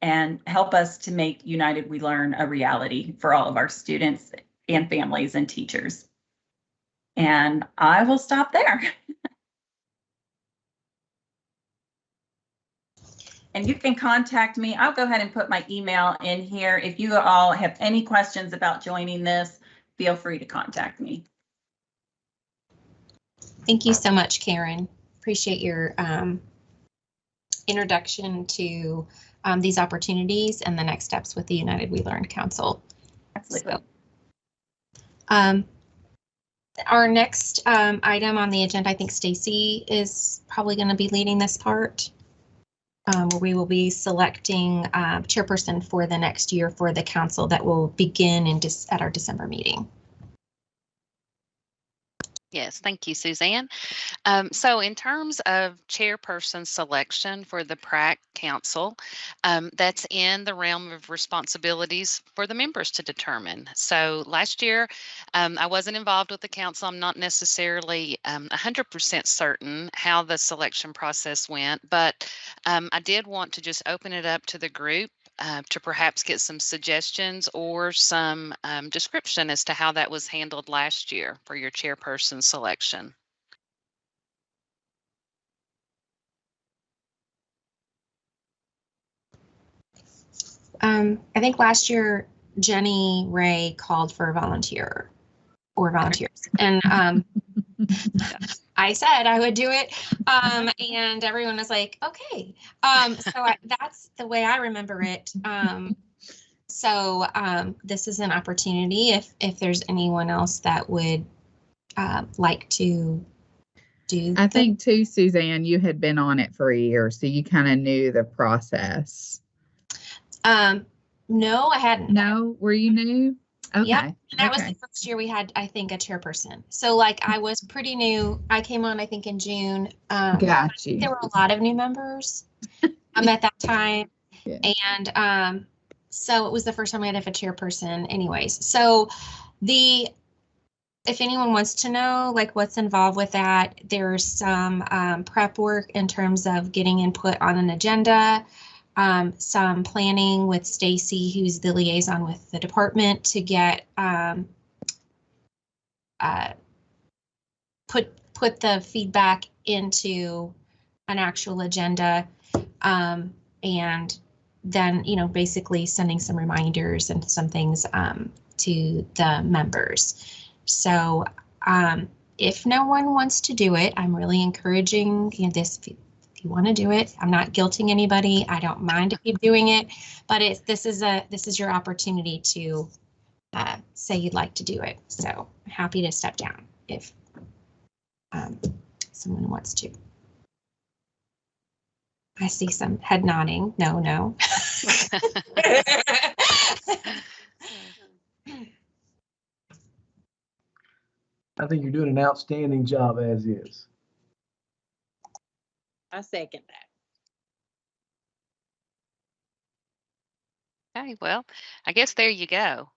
and help us to make United We Learn a reality for all of our students and families and teachers. And I will stop there. And you can contact me. I'll go ahead and put my email in here. If you all have any questions about joining this, feel free to contact me. Thank you so much, Karen. Appreciate your introduction to these opportunities and the next steps with the United We Learn Council. Absolutely. So, our next item on the agenda, I think Stacy is probably going to be leading this part, where we will be selecting chairperson for the next year for the council that will begin at our December meeting. Yes, thank you, Suzanne. So in terms of chairperson selection for the Prac Council, that's in the realm of responsibilities for the members to determine. So last year, I wasn't involved with the council. I'm not necessarily 100% certain how the selection process went, but I did want to just open it up to the group to perhaps get some suggestions or some description as to how that was handled last year for your chairperson selection. I think last year Jenny Ray called for a volunteer or volunteers, and I said I would do it, and everyone was like, okay. That's the way I remember it. This is an opportunity if there's anyone else that would like to do. I think too, Suzanne, you had been on it for a year, so you kind of knew the process. No, I hadn't. No, were you new? Okay. Yeah, that was the first year we had, I think, a chairperson. So like I was pretty new. I came on, I think, in June. Got you. There were a lot of new members at that time. Yeah. And so it was the first time we had a chairperson anyways. So if anyone wants to know like what's involved with that, there's some prep work in terms of getting input on an agenda. Some planning with Stacy, who's the liaison with the department, to get put the feedback into an actual agenda, and then basically sending some reminders and some things to the members. So if no one wants to do it, I'm really encouraging this. If you want to do it, I'm not guilting anybody. I don't mind if you're doing it, but this is your opportunity to say you'd like to do it. So I'm happy to step down if someone wants to. I see some head nodding. No. I think you're doing an outstanding job as is. I second that. Okay, well, I guess there you go.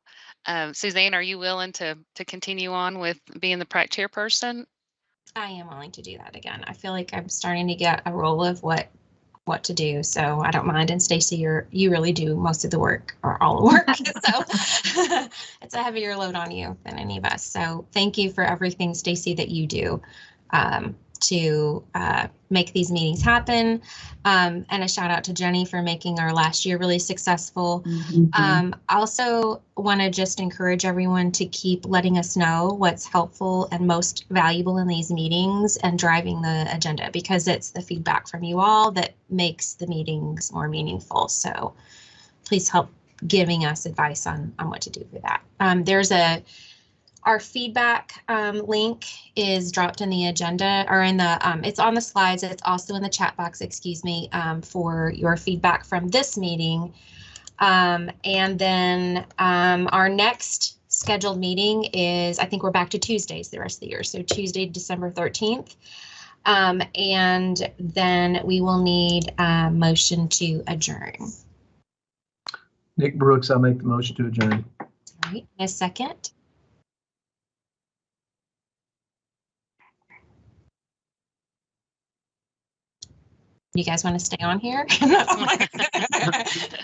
Suzanne, are you willing to continue on with being the Prac chairperson? I am willing to do that again. I feel like I'm starting to get a roll of what to do, so I don't mind. And Stacy, you really do most of the work, or all the work. So it's a heavier load on you than any of us. So thank you for everything, Stacy, that you do to make these meetings happen. And a shout out to Jenny for making our last year really successful. I also want to just encourage everyone to keep letting us know what's helpful and most valuable in these meetings and driving the agenda, because it's the feedback from you all that makes the meetings more meaningful. So please help giving us advice on what to do for that. There's a Our feedback link is dropped in the agenda, or in the, it's on the slides. It's also in the chat box, excuse me, for your feedback from this meeting. And then our next scheduled meeting is, I think we're back to Tuesdays the rest of the year. So Tuesday, December 13th. And then we will need a motion to adjourn. Nick Brooks, I'll make the motion to adjourn. All right, a second. You guys want to stay on here?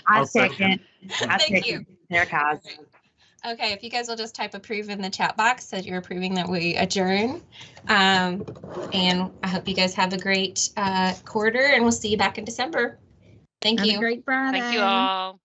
I second. Thank you. There, guys. Okay, if you guys will just type approve in the chat box that you're approving that we adjourn. And I hope you guys have a great quarter, and we'll see you back in December. Thank you. Have a great Friday. Thank you all.